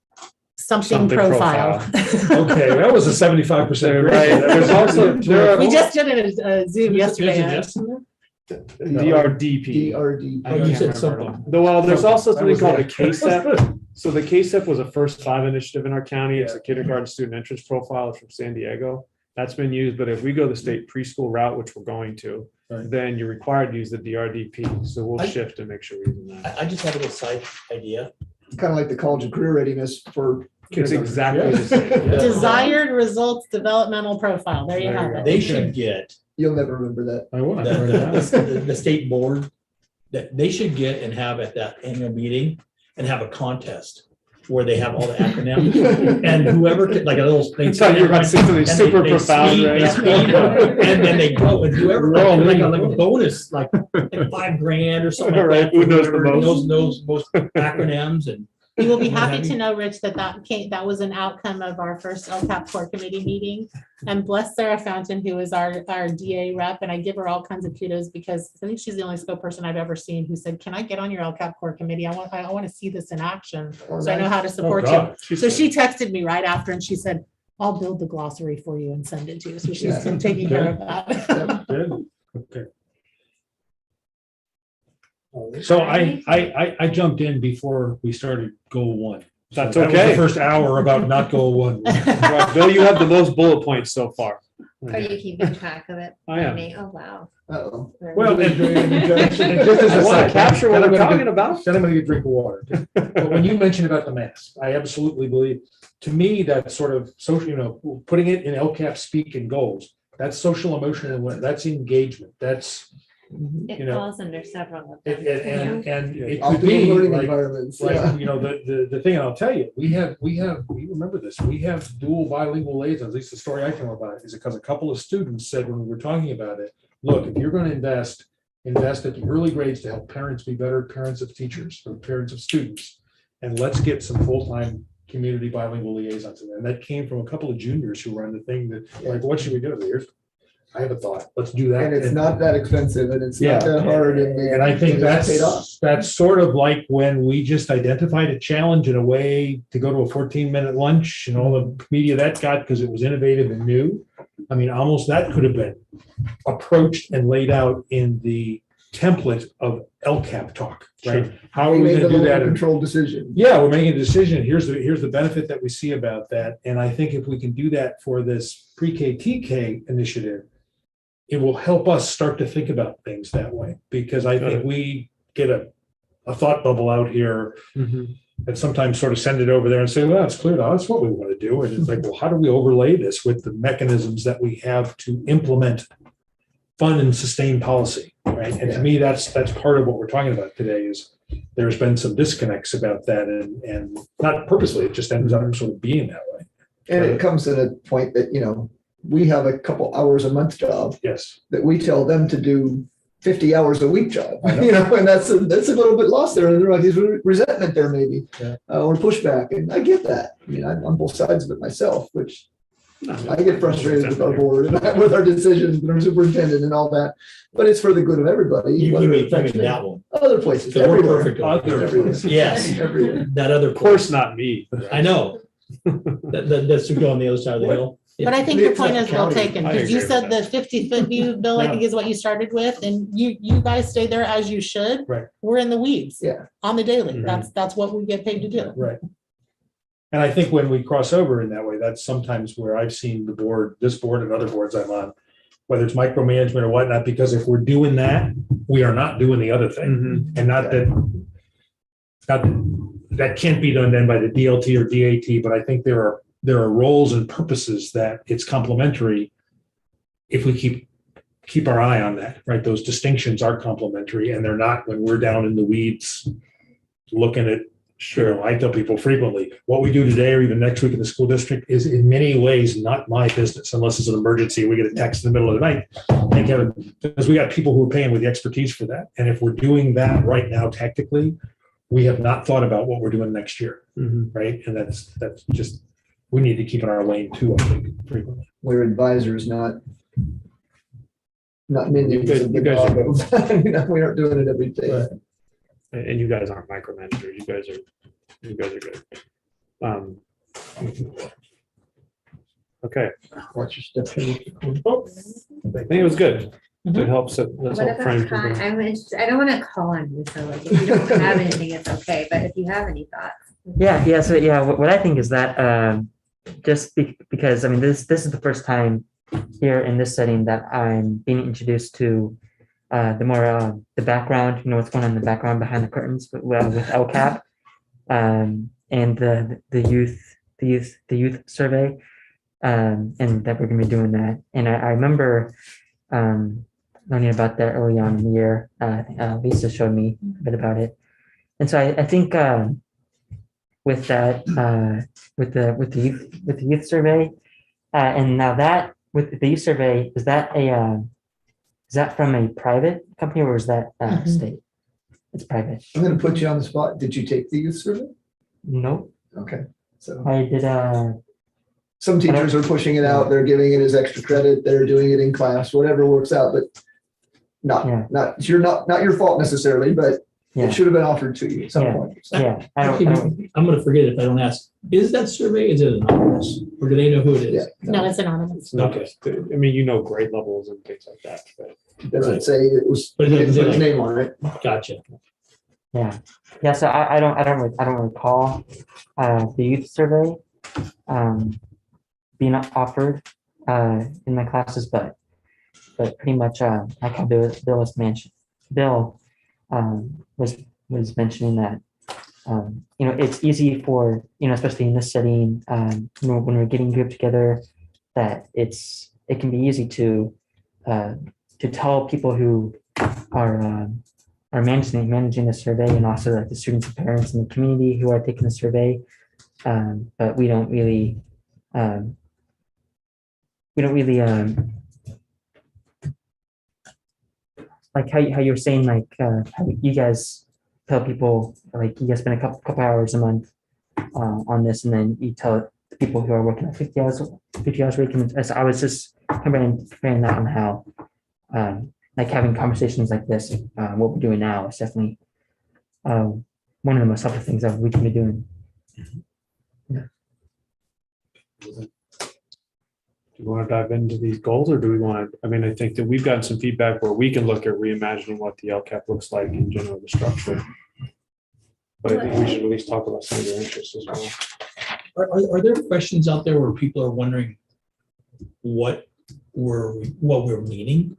something profile. okay, that was a 75%. Right. There's also, there We are just did a Zoom yesterday. DRDP. DRD. Oh, you said something. Well, there's also That something was called a it. KSEP. So the KSEP was a first 5 initiative in our county. It's a kindergarten student entrance profile. It's from San Diego. That's been used, but if we go the state preschool route, which we're going to, Right. then you're required to use the DRDP. So we'll shift and make sure we're using that. I just have a little side idea. Kind of like the college and career readiness for It's kindergarten. exactly the same. Desired results developmental profile. There you There you have go. it. They should get You'll never remember that. I was. the state board, that they should get and have at that annual meeting and have a contest where they have all the acronyms and whoever, like a little. I thought you were about to say something and super they profound, speed- right? they speed, and then they go and whoever, We're all like a leaning. bonus, like $5,000 or something like Right, that. who for knows the whoever most? knows most acronyms and. You will be What happy have to you? know, Rich, that was an outcome of our first LCAP core committee meeting. And bless Sarah Fountain, who is our DA rep, and I give her all kinds of kudos because I think she's the only spokesperson I've ever seen who said, can I get on your LCAP core committee? I want to see this in action, so I know how to support you. God. So she texted me right after and she said, I'll build the glossary for you and send it to you. So she's Yeah. taking care of that. Good. Okay. So I jumped in before we started goal 1. So That's that was okay. the first hour about not goal 1. Right, Bill, you have the most bullet points so far. Are you keeping track of it? I am. Amy? Oh, wow. Uh-oh. Well, and just as I a want side, to capture what then I'm we're gonna talking get- about. Then I'm going to get a drink of water. But when you mentioned about the mask, I absolutely believe, to me, that sort of social, putting it in LCAP speak and goals, that's social emotional, that's engagement, that's, It falls under several of them. and it could Optimal be learning like, environments. Yeah. like, the thing, and I'll tell you, we remember this, we have dual bilingual liaisons, at least the story I can remember about it is because a couple of students said when we were talking about it, look, if you're going to invest at the early grades to help parents be better parents of teachers or parents of students, and let's get some full-time community bilingual liaisons in there. And that came from a couple of juniors who were on the thing that, like, what should we do? Here's, I have a thought, let's do that. And it's not that expensive and it's Yeah. not that hard. And I think it's paid off. that's sort of like when we just identified a challenge in a way to go to a 14-minute lunch and all the media that got because it was innovative and new. I mean, almost that could have been approached and laid out in the template of LCAP talk, right? Sure. How are We we made gonna the do local that? control decision. Yeah, we're making a decision. Here's the benefit that we see about that. And I think if we can do that for this pre-K, TK initiative, it will help us start to think about things that way, because I think we get a thought bubble out here and sometimes sort of send it over there and say, well, it's clear to us what we want to do. And it's like, well, how do we overlay this with the mechanisms that we have to implement fund and sustain policy, right? And to me, that's part of what we're talking about today is there's been some disconnects about that and not purposely, it just ends up sort of being that way. And it comes to the point that, we have a couple hours a month job Yes. that we tell them to do 50 hours a week job, and that's a little bit lost there. And there's resentment there maybe, or pushback. And I get that. I mean, I'm on both sides of it myself, which I get frustrated with our board and with our decisions and our superintendent and all that. But it's for the good of everybody. You whether may it affects think that one. other places, Because we're everywhere. perfect. Everywhere. Yes, Everywhere. that other. Of course, not me. I know. That's to go on the other side of the hill. But I think your point is well County. taken, I because you agree said with the 50-foot view, Bill, I think is what you started with, and you guys stay there as you should. Right. We're in the weeds. Yeah. On the daily. Mhm. That's what we get paid to do. Right. And I think when we cross over in that way, that's sometimes where I've seen the board, this board and other boards I'm on, whether it's micromanagement or whatnot, because if we're doing that, we are not doing the other thing. And not that can't be done then by the DLT or DAT, but I think there are roles and purposes that it's complementary if we keep our eye on that, right? Those distinctions are complementary and they're not when we're down in the weeds looking at, I tell people frequently, what we do today or even next week in the school district is in many ways not my business unless it's an emergency. We get a text in the middle of the night. Thank heaven, because we got people who are paying with the expertise for that. And if we're doing that right now tactically, we have not thought about what we're doing next year, right? And that's just, we need to keep in our lane too, I think, frequently. We're advisors, not minions You of the guys dog. are We aren't doing it every day. Right. And you guys aren't micromanagers. You guys are good. Okay. Watch your step. I think it was good. It helps. Let's What help about frame. I'm interested, I don't want to call on you, so like, if you don't have anything, it's okay, but if you have any thoughts. What I think is that because I mean this is the first time here in this setting that I'm being introduced to the background, what's going on in the background behind the curtains with LCAP, and the youth survey, and that we're gonna be doing that. And I remember learning about that early on in the year. Lisa showed me a bit about it, and so I think with that with the youth survey, and now that with the youth survey, is that from a private company or is that state? It's private. I'm going to put you on the spot. Did you take the youth survey? Nope. Okay. So I did. some teachers are pushing it out. They're giving it as extra credit. They're doing it in class, whatever works out, but not your fault necessarily, but it should have been offered to you at some point. So. Yeah. I'm gonna forget if I don't ask. Is that survey, is it anonymous? Or do they know who it is? No, it's anonymous. Okay. I mean, grade levels and things like that. But It doesn't say it was, But it doesn't say put his like- name on it. Gotcha. Yeah. So I don't recall the youth survey being offered in my classes, but pretty much like how Bill was mentioned. Bill was mentioning that it's easy for especially in this setting when we're getting grouped together that it can be easy to tell people who are managing the survey and also like the students and parents in the community who are taking the survey, but we don't really like how you were saying, like how you guys tell people, like you guys spend a couple hours a month on this, and then you tell the people who are working at 50 hours a week. And so I was just comparing that on how like having conversations like this, what we're doing now is definitely one of the most helpful things that we can be doing. Do we want to dive into these goals or do we want to, I mean, I think that we've gotten some feedback where we can look at reimagining what the LCAP looks like in general, the structure. But I think we should at least talk about some of their interests as well. Are there questions out there where people are wondering what we're meaning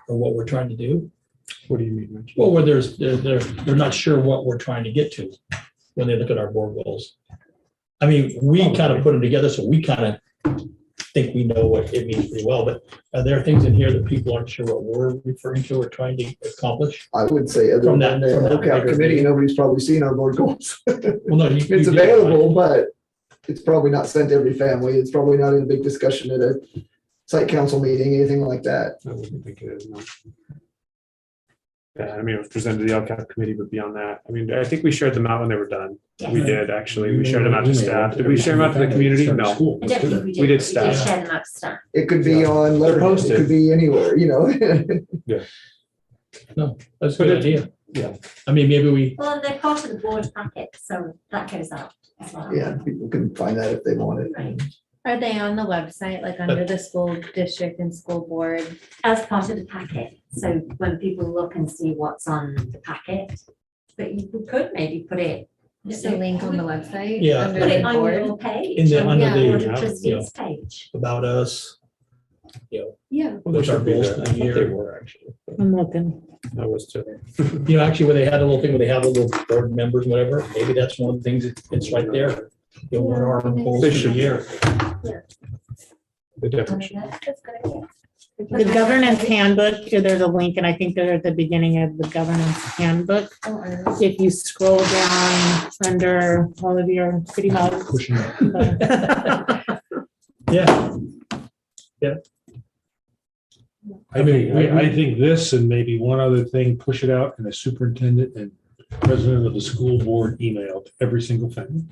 or what we're trying to do? What do you mean, Rich? Well, where they're not sure what we're trying to get to when they look at our board goals. I mean, we kind of put them together, so we kind of think we know what it means pretty well, but are there things in here that people aren't sure what we're referring to or trying to accomplish? I would say other From than that- the from that LCAP bigger committee, view. nobody's probably seen our board goals. Well, no, It's you did, available, but it's probably not sent to every family. It's probably not in a big discussion at a site council meeting, anything like that. I wouldn't think it is, no. Yeah, I mean, it was presented to the LCAP committee, but beyond that, I mean, I think we shared them out when they were done. We did, actually. We shared them out to staff. Did we share them out to the community? No. I don't think we did. We did staff. share them out to staff. It could be on letterhead, it posted. could be anywhere, you know? No, that's a good idea. Yeah. I mean, maybe we, Well, they're part of the board packet, so that goes out as well. Yeah, people can find that if they want it. Are they on the website, like under the school district and school board? As part of the packet, so when people look and see what's on the packet, but you could maybe put it. Just a link on the website? Yeah. Under Put it the on board? your page. In the- on under the the, Board of yeah, Trustees page. about us, Yeah. what's our goals for I the thought they year. were actually. I'm looking. That was too. You know, actually, where they had a little thing where they have a little board members, whatever, maybe that's one of the things, it's right there. You know, what are our goals They for the should. year? They definitely should. That's a good idea. The governance handbook, there's a link, and I think they're at the beginning of the governance handbook. If you scroll down under all of your city halls. Pushing it. Yeah. I mean, I think this and maybe one other thing, push it out in a superintendent and president of the school board email to every single family.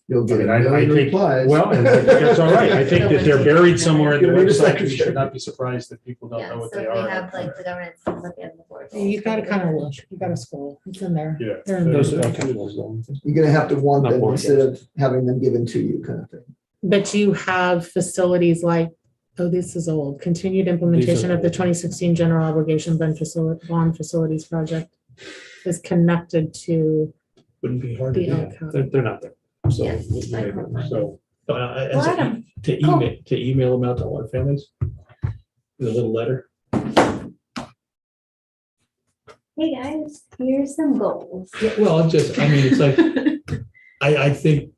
You'll get I a mean, I million think- replies. Well, and I think that's all right. I think that they're buried somewhere in the Give me the website. We secretary. should not be surprised that people don't Yeah, know so what they we are. have like the governance handbook and the board. You gotta kind of look, you gotta scroll, it's in there. Yeah. They're in Those there. are okay, those are- You're gonna have to want Not them board instead of having them given to you kind of thing. But you have facilities like, oh, this is old, continued implementation of the old. 2016 general obligation bond facilities project is connected to Wouldn't be hard to the do. LCAP. They're not there. So, Yes, I agree. so But Well, Adam, to email them out to all our families, with a little letter. Hey guys, here's some goals. Yeah, well, it's just, I mean, it's like, I think,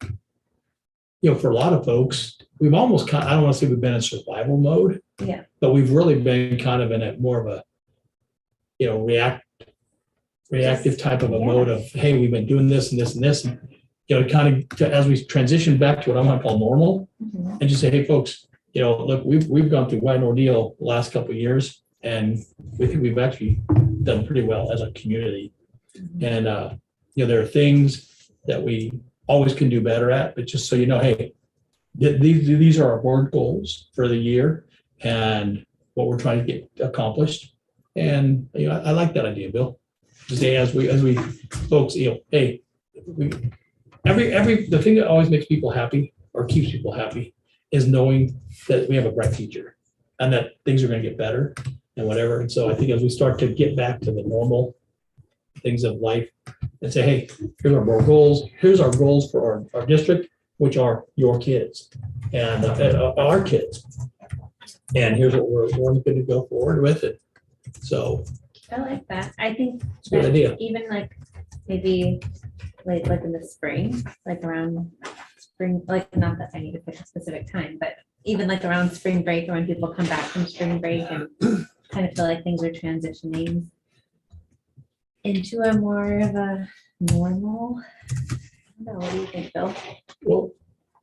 you know, for a lot of folks, we've almost kind, I don't want to say we've been in survival mode. Yeah. But we've really been kind of in a more of a, you know, reactive type of a mode of, hey, we've been doing this and this and this. And, you know, kind of, as we transition back to what I'm gonna call normal, and just say, hey, folks, you know, look, we've gone through quite an ordeal the last couple of years, and we think we've actually done pretty well as a community. And, you know, there are things that we always can do better at, but just so you know, hey, these are our board goals for the year and what we're trying to get accomplished. And, you know, I like that idea, Bill. Say, as we folks, you know, hey, the thing that always makes people happy or keeps people happy is knowing that we have a bright future and that things are gonna get better and whatever. And so I think as we start to get back to the normal things of life and say, hey, here's our board goals, here's our goals for our district, which are your kids and our kids. And here's what we're going to go forward with it. So I like that. I think it's a good that idea. even like maybe like in the spring, like around spring, like not that I need to pick a specific time, but even like around spring break or when people come back from spring break and kind of feel like things are transitioning into a more of a normal. I don't know, what do you think, Bill? Well,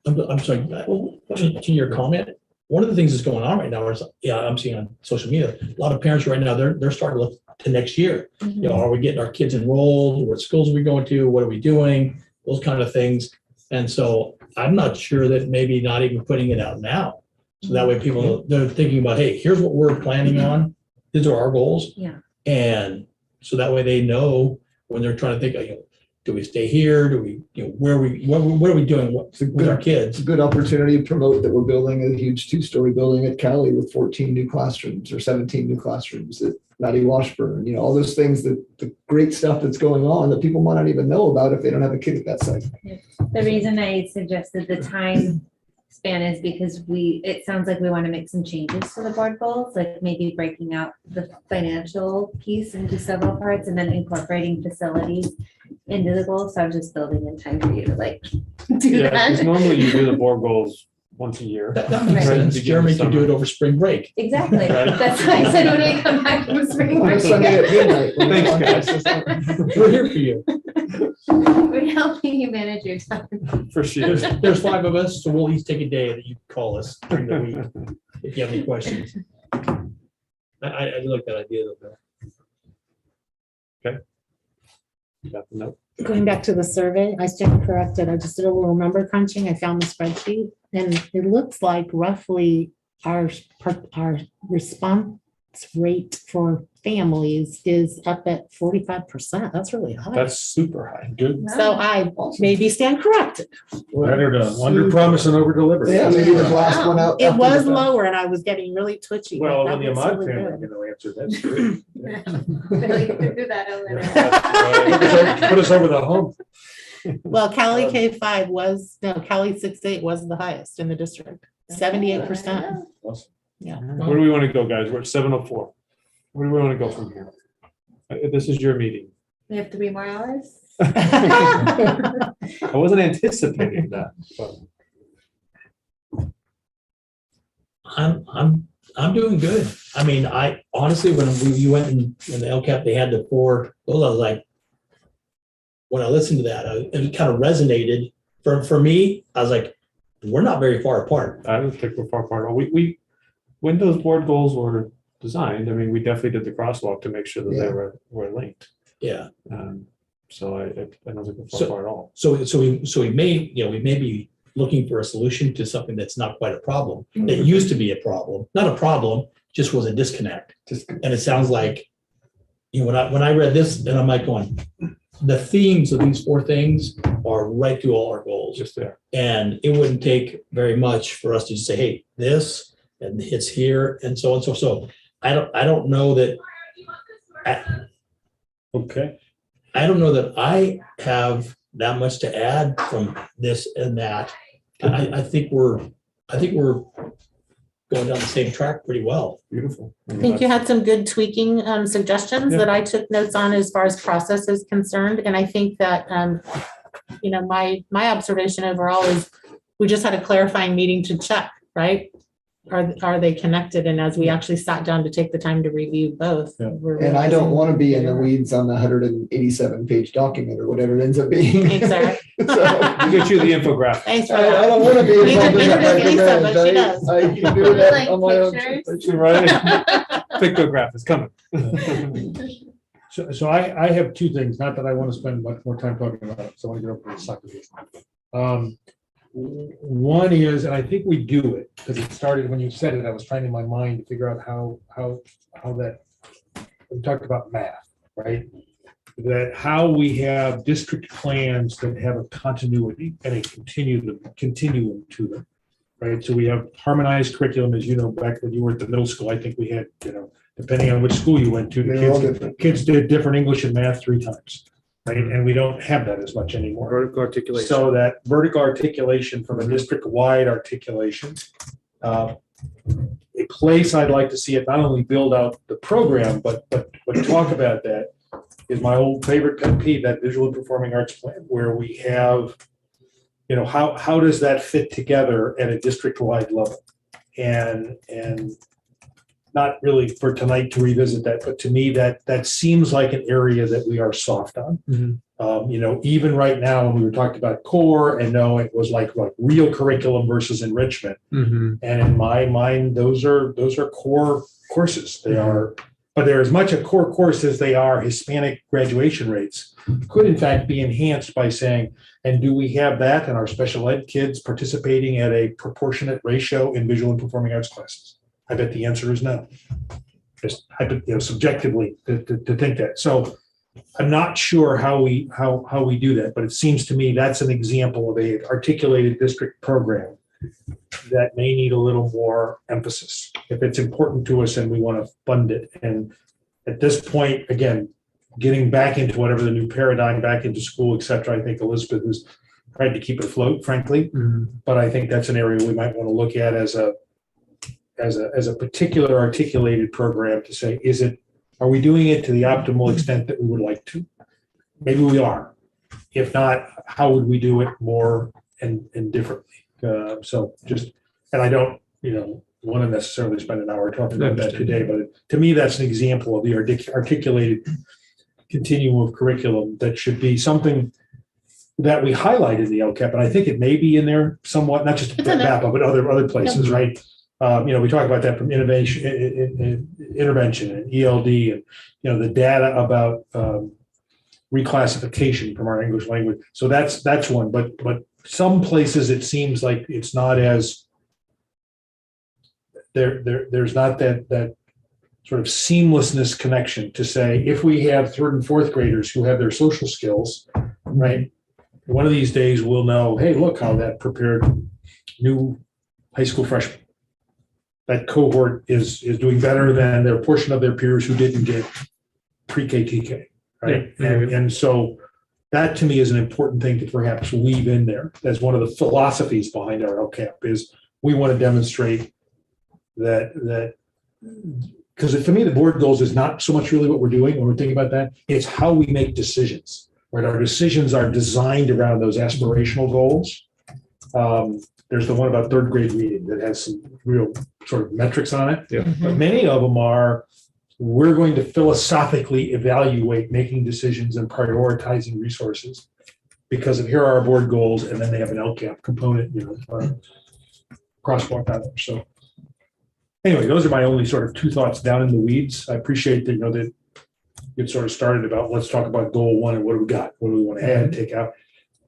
I'm sorry, to your comment, one of the things that's going on right now is, yeah, I'm seeing on social media, a lot of parents right now, they're starting to look to next year. You know, are we getting our kids enrolled? What schools are we going to? What are we doing? Those kind of things. And so I'm not sure that maybe not even putting it out now. So that way people, they're thinking about, hey, here's what we're planning on. These are our goals. Yeah. And so that way they know when they're trying to think, you know, Do we stay here? Do we, what are we doing with our It's kids? a good opportunity to promote that we're building a huge 2-story building at Cali with 14 new classrooms or 17 new classrooms at Mattie Washburn, all those things, the great stuff that's going on that people might not even know about if they don't have a kid at that site. The reason I suggested the time span is because it sounds like we want to make some changes to the board goals, like maybe breaking out the financial piece into several parts and then incorporating facilities into the goals. So I'm just building in time for you to do Yeah, because that. normally you do the board goals once a year. That makes Right. sense. Begin Jeremy the could do summer. it over spring break. Exactly. Right. That's why I said when we come back from spring On a break. Sunday at midnight. Thanks, guys. We're here for you. We're helping you manage your time. For sure. There's 5 of us, so we'll each take a day that you call us during the week if you have any questions. I do like that idea though, Bill. Got the note. Going back to the survey, I stand corrected. I just did a little number crunching. I found the spreadsheet and it looks like roughly our response rate for families is up at 45%. That's really high. That's super high. Good. So I maybe stand corrected. Better to under promise and over deliver. Yeah, maybe the last one out. It after was the- lower and I was getting really twitchy. but Well, that when the was Ahmad really family, good. answered, that's great. Really threw that over there. Yeah. Put us over the hump. Well, Cali Cali 6-8 was the highest in the district, 78%. Awesome. Yeah. Where do we want to go, guys? We're at 7:04. Where do we want to go from here? This is your meeting. We have 3 more hours. I wasn't anticipating that, but I'm doing good. I mean, I honestly, when you went in the LCAP, they had the 4, those I was like, when I listened to that, it kind of resonated. For me, I was like, we're not very far apart. I don't think we're far apart. We when those board goals were designed, I mean, we definitely did the crosswalk to make sure that they were linked. Yeah. So I don't think we're far So- apart at all. So we may, we may be looking for a solution to something that's not quite a problem. That used to be a problem, not a problem, just was a disconnect. And it sounds like, when I read this, then I'm like going, the themes of these 4 things are right through all our goals. Just there. And it wouldn't take very much for us to just say, hey, this, and it's here, and so on. So I don't know that. Okay. I don't know that I have that much to add from this and that. I think we're going down the same track pretty well. Beautiful. I think you had some good tweaking suggestions that I took notes on as far as process is concerned. And I think that, my observation overall is we just had a clarifying meeting to check, right? Are they connected? And as we actually sat down to take the time to review both. Yeah. we're And I don't realizing want to be in the they are. weeds on the 187-page document or whatever it ends up being. Exactly. So, We'll get you the infographic. Thanks for I that. don't want to be We involved in didn't that introduce Lisa, but she micromanage. does. I can do that Like on my own. pictures. Right? Pictograph is coming. So I have 2 things, not that I want to spend much more time talking about it, so I want to get over to the soccer game. One is, and I think we do it, because it started when you said it, I was trying in my mind to figure out how that, we talked about math, right? That how we have district plans that have a continuity and a continuum to them, right? So we have harmonized curriculum, as you know, back when you were at the middle school, I think we had, depending on which school you went to, They're all the different. kids did different English and math 3 times, right? And we don't have that as much anymore. Vertical articulation. So that vertical articulation from a district-wide articulation, a place I'd like to see it not only build out the program, but talk about that is my old favorite pet peeve, that visual and performing arts plan, where we have, how does that fit together at a district-wide level? And not really for tonight to revisit that, but to me, that seems like an area that we are soft on. Even right now, when we were talking about core, and no, it was like real curriculum versus enrichment. And in my mind, those are core courses. They are, but they're as much a core course as they are Hispanic graduation rates. Could in fact be enhanced by saying, and do we have that in our special ed kids participating at a proportionate ratio in visual and performing arts classes? I bet the answer is no. Just subjectively to think that. So I'm not sure how we do that, but it seems to me that's an example of a articulated district program that may need a little more emphasis if it's important to us and we want to fund it. And at this point, again, getting back into whatever the new paradigm, back into school, et cetera, I think Elizabeth has tried to keep it afloat, frankly. But I think that's an area we might want to look at as a particular articulated program to say, are we doing it to the optimal extent that we would like to? Maybe we are. If not, how would we do it more and differently? And I don't, want to necessarily spend an hour talking about that today, but to me, that's an example of the articulated continuum of curriculum that should be something that we highlight in the Lcap, and I think it may be in there somewhat, not just BAPA, but other places, right? We talk about that from intervention and ELD, and the data about reclassification from our English language. So that's one, but some places it seems like it's not as there's not that sort of seamlessness connection to say, if we have third and fourth graders who have their social skills, right? One of these days we'll know, hey, look how that prepared new high school freshmen. That cohort is doing better than their portion of their peers who didn't get pre-K, TK, right? And so that to me is an important thing to perhaps weave in there as one of the philosophies behind our Lcap is we want to demonstrate that because to me, the board goals is not so much really what we're doing when we're thinking about that. It's how we make decisions, right? Our decisions are designed around those aspirational goals. There's the one about third grade reading that has some real sort of metrics on it. Yeah. But many of them are, we're going to philosophically evaluate making decisions and prioritizing resources because of here are our board goals, and then they have an Lcap component, crosswalk on there. So anyway, those are my only sort of two thoughts down in the weeds. I appreciate that, that it sort of started about, let's talk about goal one and what do we got? What do we want to add, take out?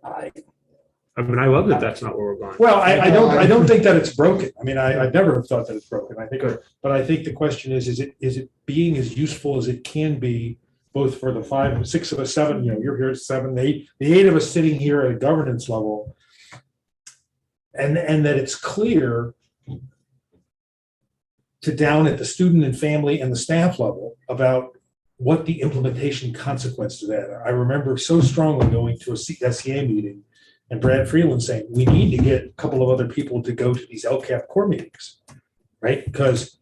I love that that's not where we're going. Well, I don't think that it's broken. I mean, I've never thought that it's broken. I think, but I think the question is it being as useful as it can be, both for the 5, 6 of us, 7, you're here at 7, the 8 of us sitting here at a governance level, and that it's clear to down at the student and family and the staff level about what the implementation consequences of that are. I remember so strongly going to a SCA meeting and Brad Freeland saying, we need to get a couple of other people to go to these Lcap core meetings, right? Because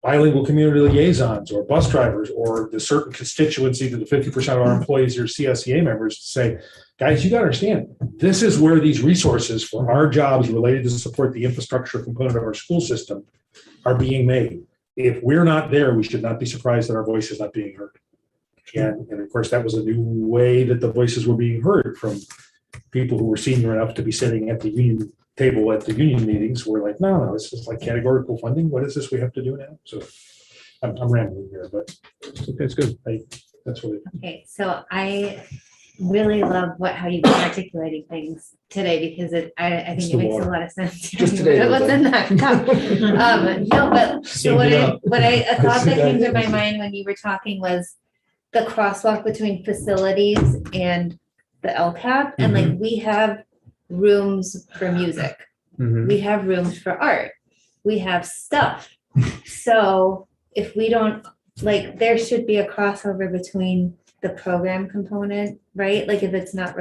bilingual community liaisons or bus drivers or the certain constituency that the 50% of our employees are CSEA members to say, guys, you got to understand, this is where these resources for our jobs related to support the infrastructure component of our school system are being made. If we're not there, we should not be surprised that our voice is not being heard. And of course, that was a new way that the voices were being heard from people who were senior enough to be sitting at the union table at the union meetings. Were like, no, this is like categorical funding. What is this we have to do now? So I'm rambling here, but it's good. That's what it is. Okay, so I really love how you've been articulating things today because I think it makes a lot of sense. Just today, It wasn't that cup. No, but so a thought that came to my mind when you were talking was the crosswalk between facilities and the Lcap, and like we have rooms for music, we have rooms for art, we have stuff. So if we don't there should be a crossover between the program component, right? Like if it's not,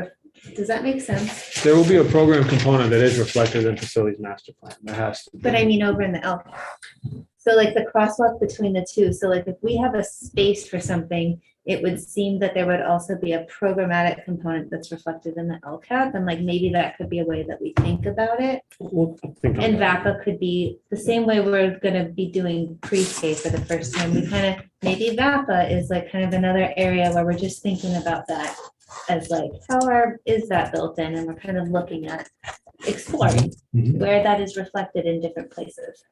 does that make sense? There will be a program component that is reflected in facilities master plan. That has to be. But I mean over in the Lcap. So the crosswalk between the two. So if we have a space for something, it would seem that there would also be a programmatic component that's reflected in the Lcap, and maybe that could be a way that we think about it. And VAPA could be the same way we're going to be doing pre-K for the first time. We maybe VAPA is kind of another area where we're just thinking about that as how is that built in, and we're kind of looking at exploring where that is reflected in different places.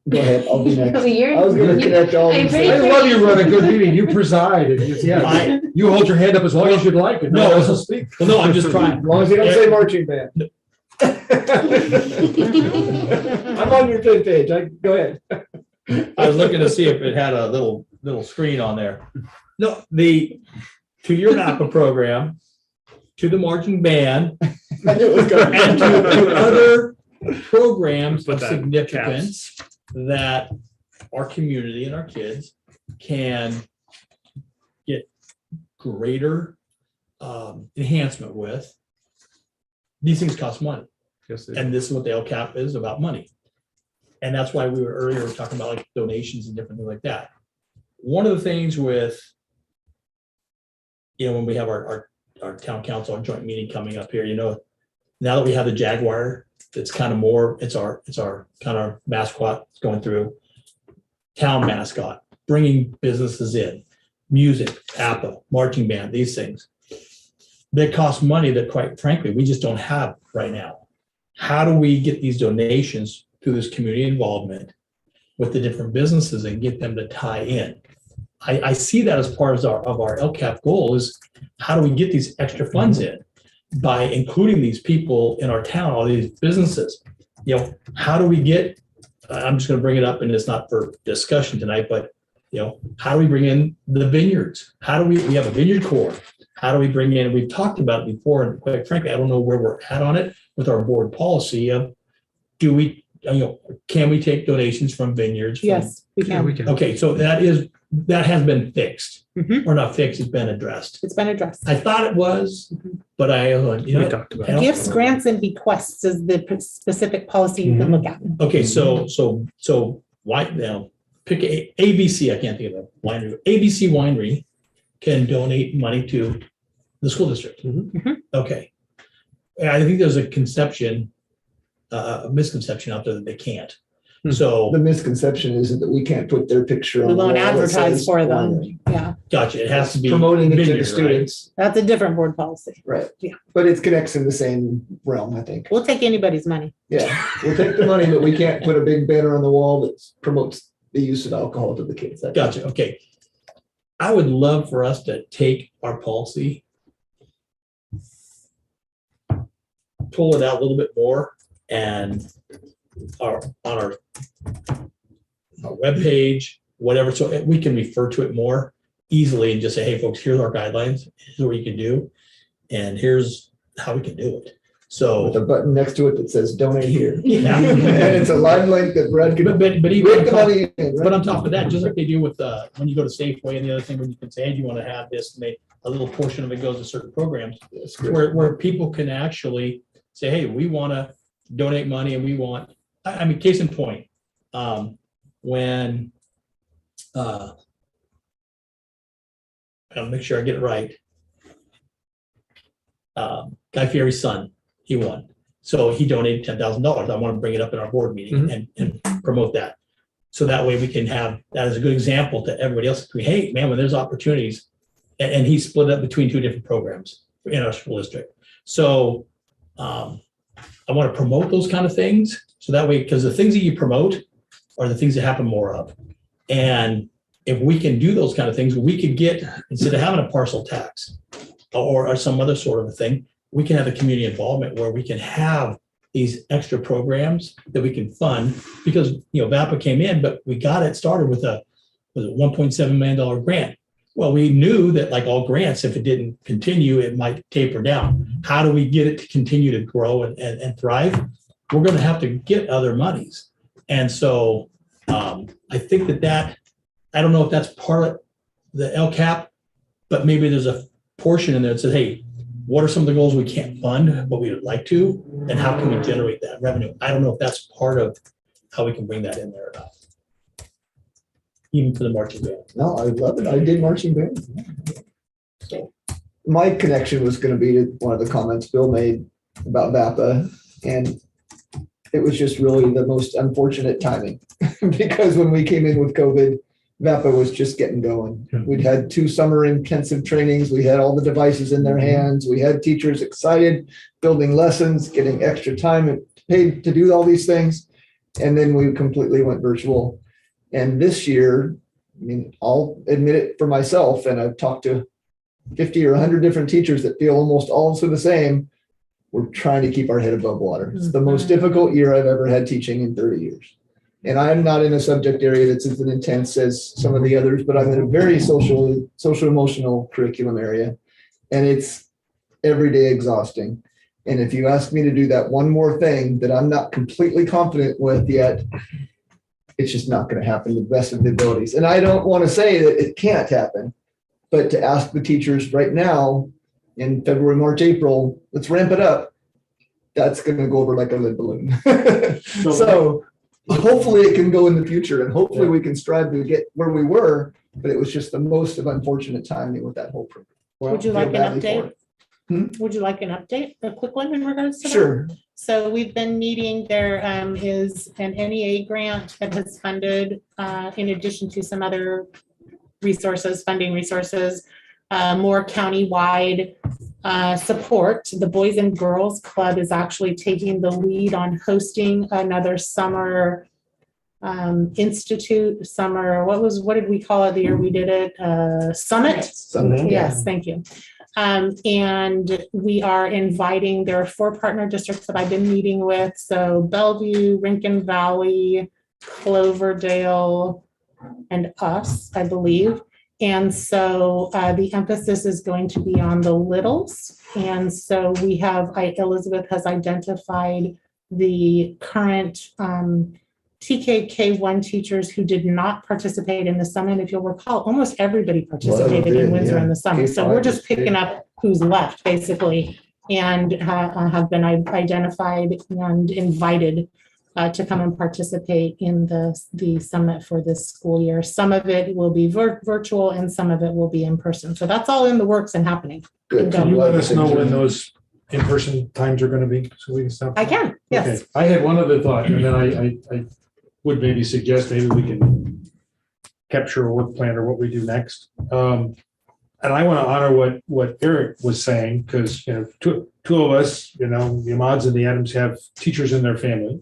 Go ahead, I'll be next. You're- I was going to connect all these. I I love you run a good meeting. You preside. And you hold your hand up as long as you'd like. And No, else will speak. Well, no, I'm just trying. As long as you don't say marching band. I'm on your 10th page. Go ahead. I was looking to see if it had a little screen on there. No, to your NAPA program, to the marching band, I knew it was gonna be- and to other programs Put of that in significance that our community and our kids can get greater enhancement with. These things cost money, Yes, they do. and this is what the LCAP is about, money. And that's why we were earlier talking about like donations and different things like that. One of the things with, when we have our town council, our joint meeting coming up here, now that we have the Jaguar, it's kind of more, it's our kind of mascot going through, town mascot, bringing businesses in, music, APA, marching band, these things. They cost money that quite frankly, we just don't have right now. How do we get these donations through this community involvement with the different businesses and get them to tie in? I see that as part of our LCAP goal is how do we get these extra funds in by including these people in our town, all these businesses? How do we get, I'm just going to bring it up and it's not for discussion tonight, but how do we bring in the vineyards? How do we have a vineyard corps? How do we bring in, we've talked about it before, and quite frankly, I don't know where we're at on it with our board policy of, can we take donations from vineyards? Yes, we Yeah, we can. can. Okay, so that has been fixed, Mhm. or not fixed, it's been addressed. It's been addressed. I thought it was, but We talked about it. Gifts, grants, and bequests is the specific policy you can look at. Okay, so why now? Pick ABC. I can't think of a winery. ABC Winery can donate money to the school district. Mhm. Okay, and I think there's a misconception out there that they can't. Hmm. So The misconception is that we can't put their picture on. We the won't wall that advertise says for them. winery. Yeah, gotcha. It has to be Promoting it to vineyard, the right? students, that's a different board policy. right? Yeah. But it connects in the same realm, I think. We'll take anybody's money. Yeah, we'll take the money, but we can't put a big banner on the wall that promotes the use of alcohol to the kids. That- Gotcha. Okay. I would love for us to take our policy, pull it out a little bit more, and on our webpage, whatever, so we can refer to it more easily and just say, hey, folks, here's our guidelines, here's what you can do, and here's how we can do it. So, With a button next to it that says donate here. yeah. And it's a live link that Brad can. But even Break the money in, But right? on top of that, just like they do with, when you go to Safeway and the other thing, when you can say, hey, do you want to have this, and a little portion of it goes to certain programs, That's great. where people can actually say, hey, we want to donate money and we want, I mean, case in point, when, I'll make sure I get it right. Guy Fieri's son, he won. So he donated $10,000. I want to bring it up in our board meeting and promote that. So that way we can have, that as a good example to everybody else. Hey, man, when there's opportunities, and he split up between two different programs in our school district. So I want to promote those kind of things. So that way, because the things that you promote are the things that happen more of. And if we can do those kind of things, we could get, instead of having a parcel tax or some other sort of a thing, we can have a community involvement where we can have these extra programs that we can fund because, VAPA came in, but we got it started with a $1.7 million grant. Well, we knew that like all grants, if it didn't continue, it might taper down. How do we get it to continue to grow and thrive? We're going to have to get other monies. And so I think that I don't know if that's part of the LCAP, but maybe there's a portion in there that says, hey, what are some of the goals we can't fund, but we would like to, and how can we generate that revenue? I don't know if that's part of how we can bring that in there or not. Even for the marching band. No, I love it. I did marching band. So my connection was going to be to one of the comments Bill made about VAPA, and it was just really the most unfortunate timing because when we came in with COVID, VAPA was just getting going. We'd had 2 summer intensive trainings. We had all the devices in their hands. We had teachers excited, building lessons, getting extra time and paid to do all these things. And then we completely went virtual. And this year, I mean, I'll admit it for myself, and I've talked to 50 or 100 different teachers that feel almost also the same. We're trying to keep our head above water. It's the most difficult year I've ever had teaching in 30 years. And I'm not in a subject area that's as intense as some of the others, but I'm in a very social emotional curriculum area. And it's everyday exhausting. And if you ask me to do that one more thing that I'm not completely confident with yet, it's just not going to happen to the best of the abilities. And I don't want to say that it can't happen, but to ask the teachers right now in February, March, April, let's ramp it up. That's going to go over like a lead balloon. So hopefully it can go in the future, and hopefully we can strive to get where we were, but it was just the most of unfortunate timing with that whole program. Would you like feel an badly for update? it. Would you like an update, a quick one in regards to that? Sure. So we've been meeting, there is an NEA grant that has funded, in addition to some other resources, funding resources, more countywide support. The Boys and Girls Club is actually taking the lead on hosting another summer institute, what did we call it the year we did it? Summit? Summit, yeah. Yes, thank you. And we are inviting, there are 4 partner districts that I've been meeting with. So Bellevue, Rincon Valley, Cloverdale, and us, I believe. And so the emphasis is going to be on the littles. And so we have, Elizabeth has identified the current TKK1 teachers who did not participate in the summit. If you'll recall, almost everybody participated in Windsor in the summit. So we're just picking up who's left, basically, and have been identified and invited to come and participate in the summit for this school year. Some of it will be virtual and some of it will be in person. So that's all in the works and happening. Good. Can you let us know when those in-person times are going to be so we can stop? I can, yes. Okay. I had one other thought, and then I would maybe suggest maybe we can capture a work plan or what we do next. And I want to honor what Eric was saying, because two of us, the Ahmads and the Adams have teachers in their family,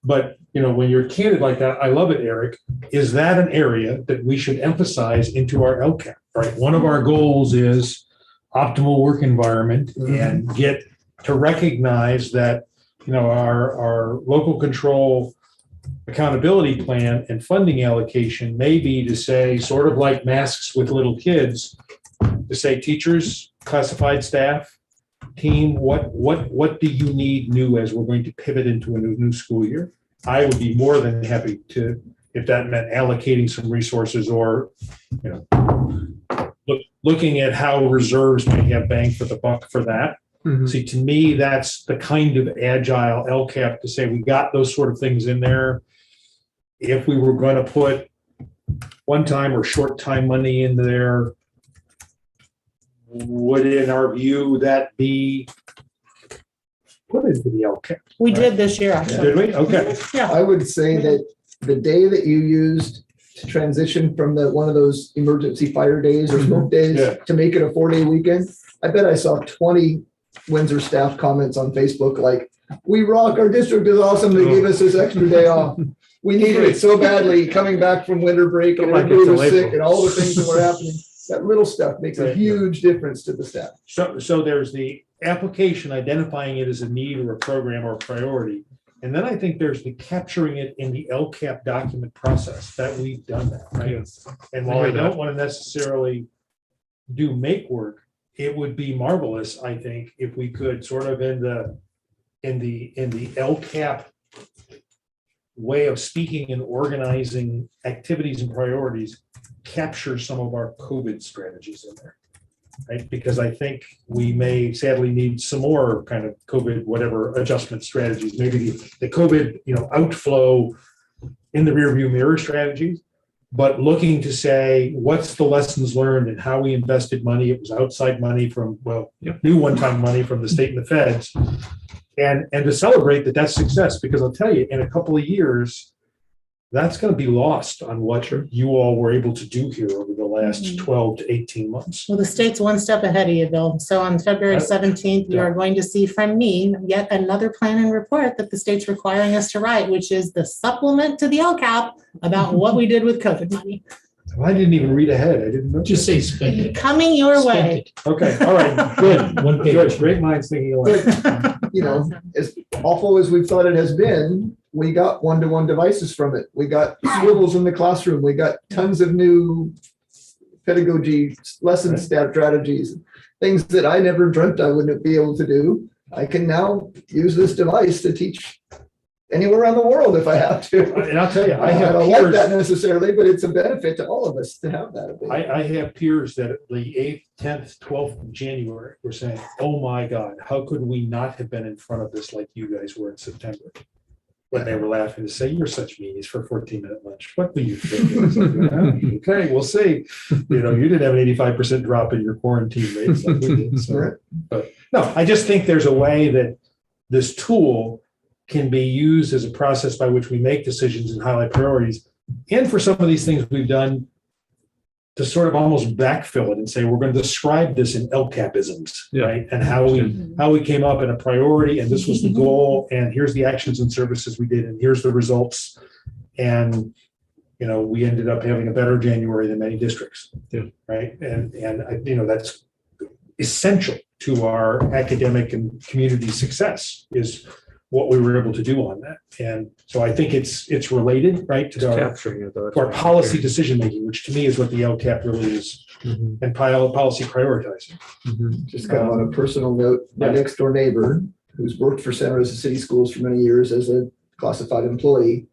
but when you're candid like that, I love it, Eric. Is that an area that we should emphasize into our LCAP? Right, one of our goals is optimal work environment, and get to recognize that our local control accountability plan and funding allocation may be to say, sort of like masks with little kids, to say teachers, classified staff, team, what do you need new as we're going to pivot into a new school year? I would be more than happy to, if that meant allocating some resources or looking at how reserves may have bang for the buck for that. See, to me, that's the kind of agile LCAP to say we got those sort of things in there. If we were going to put one-time or short-time money in there, would, in our view, that be put into the LCAP? We did this year, actually. Did we? Okay. Yeah. I would say that the day that you used to transition from one of those emergency fire days or smoke days to make it a 4-day weekend, I bet I saw 20 Windsor staff comments on Facebook like, "We rock, our district is awesome, they gave us this extra day off. We needed it so badly coming back from winter break and everybody was sick and all the things that were happening." That little stuff makes a huge difference to the staff. So there's the application, identifying it as a need or a program or a priority. And then I think there's the capturing it in the LCAP document process, that we've done that, right? Yes. And while I don't want to necessarily do make work, it would be marvelous, I think, if we could sort of in the LCAP way of speaking and organizing activities and priorities, capture some of our COVID strategies in there, right? Because I think we may sadly need some more kind of COVID, whatever adjustment strategies, maybe the COVID, outflow in the rearview mirror strategies, but looking to say, what's the lessons learned and how we invested money? It was outside money from, new one-time money from the state and the feds, and to celebrate that's success, because I'll tell you, in a couple of years, that's going to be lost on what you all were able to do here over the last 12 to 18 months. Well, the state's one step ahead of you, Bill. So on February 17th, you are going to see from me yet another plan and report that the state's requiring us to write, which is the supplement to the LCAP about what we did with COVID money. Well, I didn't even read ahead. I didn't know. Just say spend it. Coming your Spend way. it. Okay, all right, good. One page. Good. Great minds thinking alike. As awful as we've thought it has been, we got one-to-one devices from it. We got swivels in the classroom. We got tons of new pedagogy lesson strategies, things that I never dreamt I wouldn't be able to do. I can now use this device to teach anywhere around the world if I have to. And I'll tell you, I I have don't like that peers, necessarily, but it's a benefit to all of us to have that ability. I have peers that the 8th, 10th, 12th of January were saying, oh my God, how could we not have been in front of this like you guys were in September? When they were laughing to say, you're such meanies for a 14-minute lunch. What do you think? It's like, "Yeah, okay, we'll see. You know, you did have an 85% drop in your quarantine rates like we did. So, but no, I just think there's a way that this tool can be used as a process by which we make decisions and highlight priorities. And for some of these things we've done to sort of almost backfill it and say, we're going to describe this in Lcapisms, right? And how we came up in a priority, and this was the goal, and here's the actions and services we did, and here's the results. And, you know, we ended up having a better January than many districts, right? And you know, that's essential to our academic and community success is what we were able to do on that. And so I think it's related, right, to our policy decision-making, which to me is what the LCAP really is, and policy prioritizing. Just kind of on a personal note, my next door neighbor, who's worked for Santa Rosa City Schools for many years as a classified employee,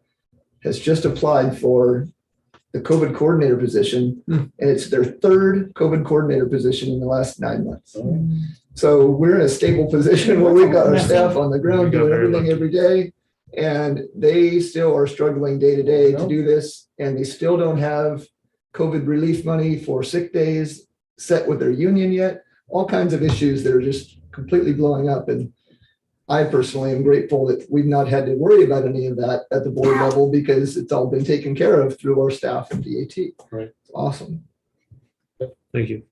has just applied for the COVID coordinator position, and it's their third COVID coordinator position in the last 9 months. So we're in a stable position where we've got our staff on the ground doing everything every day, and they still are struggling day to day to do this, and they still don't have COVID relief money for sick days set with their union yet. All kinds of issues that are just completely blowing up, and I personally am grateful that we've not had to worry about any of that at the board level because it's all been taken care of through our staff and DAT. Right. It's awesome. Thank you.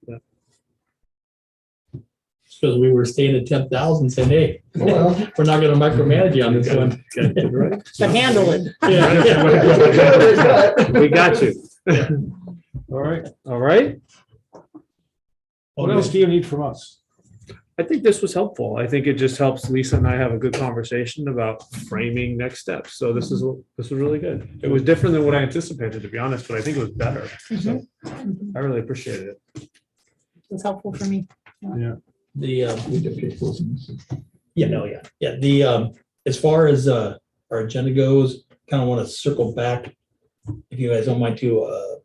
Because we were staying at 10,000, saying, hey, Well, we're not going to micromanage you on this one. But handle it. We got you. All right. All right. What else do you need from us? I think this was helpful. I think it just helps Lisa and I have a good conversation about framing next steps. So this was really good. It was different than what I anticipated, to be honest, but I think it was better. So I really appreciated it. It's helpful for me. The as far as our agenda goes, kind of want to circle back, if you guys don't mind, to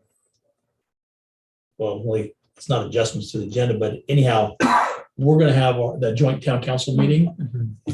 really, it's not adjustments to the agenda, but anyhow, we're going to have the joint town council meeting,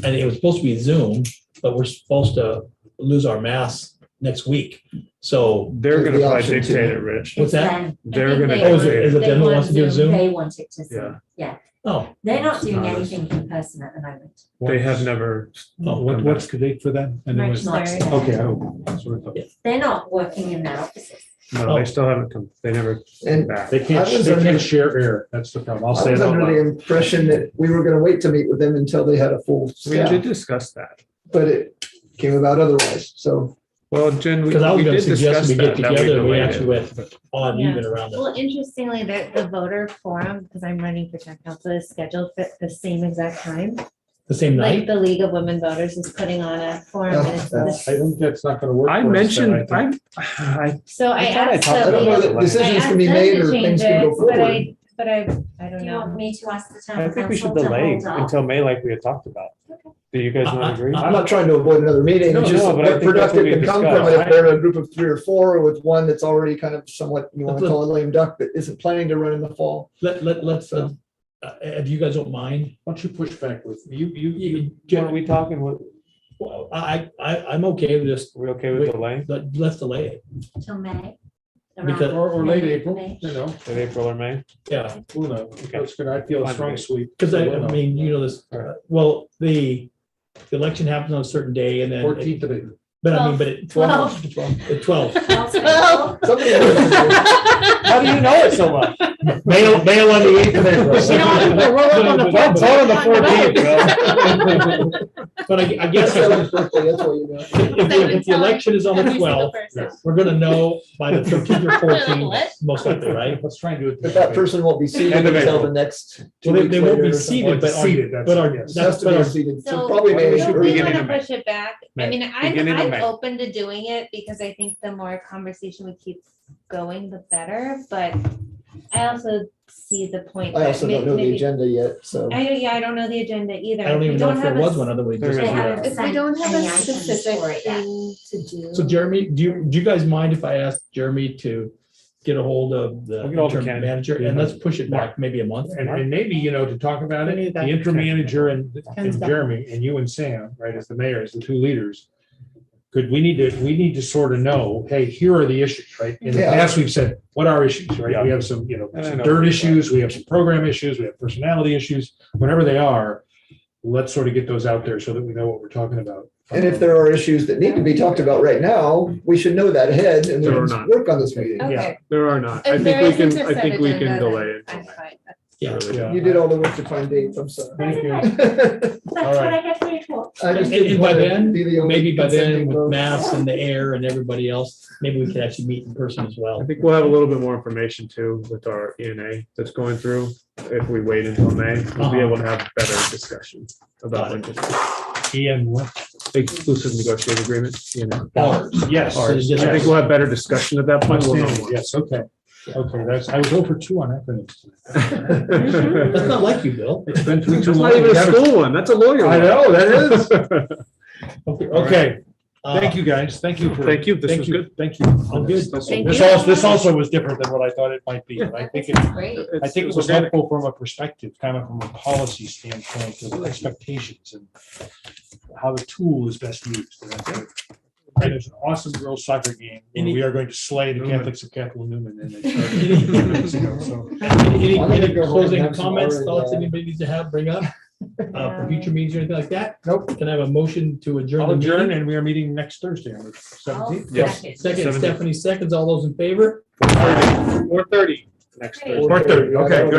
and it was supposed to be Zoom, but we're supposed to lose our masks next week. So They're going to probably dictate it, Rich. what's that? They're going to. Is it them who wants to do Zoom? They want it to Zoom, yeah. Oh, They're not doing anything in person at the moment. They have never. What's the date for that? And then March what's- 3rd. Okay, I hope. That's what I thought. They're not working in their offices. No, they still haven't come. They never. And back. They can't share air. That's the problem. I'll I say was it out under the loud. impression that we were going to wait to meet with them until they had a full We did staff, discuss that. but it came about otherwise. So Well, Jen, because I was we going to did suggest we discuss get that together, and we delayed actually it. went on Yeah. even around Well, it. interestingly, the voter forum, because I'm running for town council, is scheduled for the same exact time. The same Like night. the League of Women Voters is putting on a forum. and it's that's- I think that's not gonna work. I for us, mentioned, then, I think. So I I thought I asked talked I the don't know League that of- decisions I can be asked them made to or change things can go it, forward. But I don't Do you know. want me to ask the I town think we should council to delay hold off? until May like we had talked about. Do you guys not agree? I'm not trying to avoid another meeting. It's No, just no, but I what think that's what productive we can come from it discussed. if they're a group of 3 or 4 with one that's already kind of somewhat, you want to call it lame duck, that isn't planning to run in the fall. Let's, if you guys don't mind, Why don't you push back with, Jen, are we talking, what, well, I'm okay with just, we okay with delaying? let's delay it. Till May? Because- Around or late May, April, May. you know, In April or May? Yeah, who knows? That's good. I feel a strong sweep. because I mean, you know this, well, the election happens on a certain day and then, 14th of April. but I mean, but at 12. At 12. Somebody How do you know it so well? Mail on the 8th of April. You know, we're rolling on the Vote on the 14th, But I guess Seven's birthday, that's why you know. if the election is on the Every single 12th, person. we're gonna know by the 13th or 14th, What? most likely, right? Let's try and do it. But that person won't be seated End of until April. the next Well, 2 they, weeks they won't later be or something. seated, but our, Seated, that's- but our, yes. It has that's, to but be our, seated, so So probably maybe. do we beginning want of to May. push it back? I May. mean, Beginning of I'm May. open to doing it because I think the more conversation we keep going, the better, but I also see the point. I that also don't know the maybe- agenda yet, so. I don't know the agenda either. I don't We even know if have there a was one, otherwise just. There is. Yeah. haven't If we don't have sent a any items specific for it yet. thing to do. So Jeremy, do you guys mind if I ask Jeremy to get a hold of the I'll get hold of interim Ken. manager and let's push it back maybe a month? And maybe, to talk about We need it, the that. interim manager and Ken's back. Jeremy and you and Sam, right, as the mayors, the two leaders. We need to sort of know, hey, here are the issues, right? In the Yeah. past, we've said, what are issues, right? We have some, And I some know dirt what you're issues, we have some program issues, we have personality issues, whatever they are. Let's sort of get those out there so that we know what we're talking about. And if there are issues that need to be talked about right now, we should know that ahead and There then are not. work on this meeting. Okay. There are not. If I think there we isn't can, a I set think we agenda, can then delay it. I'm fine. Yeah. Yeah. You did all the work to find dates, I'm sorry. Thank you. That's All what right. I get paid for. I just And didn't by want to then, be the only maybe by then consenting with vote. masks and the air and everybody else, maybe we could actually meet in person as I well. think we'll have a little bit more information too with our ENA that's going through. If we wait until May, we'll be able to have better discussion about Got it. logistics. Ian, what? Exclusive negotiating agreement, Yes. I think we'll have better discussion at that point. We'll know more. Yes, okay. Okay, I was over 2 on acronyms. That's not like you, Bill. It's been too That's long. not even We a haven't- school one. That's a lawyer. I one. know, that is. Okay. Okay, Uh, thank you, guys. Thank you for. Thank you. This thank was you, good. Thank you. I'm good. Thank This you. also was different than what I thought it might be. I think it, Great. I think it was helpful from a perspective, kind of from a policy standpoint of expectations and how the tool is best used. And I think there's an awesome girls soccer game where we are going to slay the Catholics of Capital Newman. And they started, so, Any I'm gonna go home and closing have some comments, orange, thoughts anybody needs to have, bring up for future meetings or anything like that? Nope. Can I have a motion to adjourn I'll the adjourn meeting? and we are meeting next Thursday on the 17th. Yes. Second. Second, 17. Stephanie seconds, all those in favor? 4:30 next Thursday. 4:30, okay, good.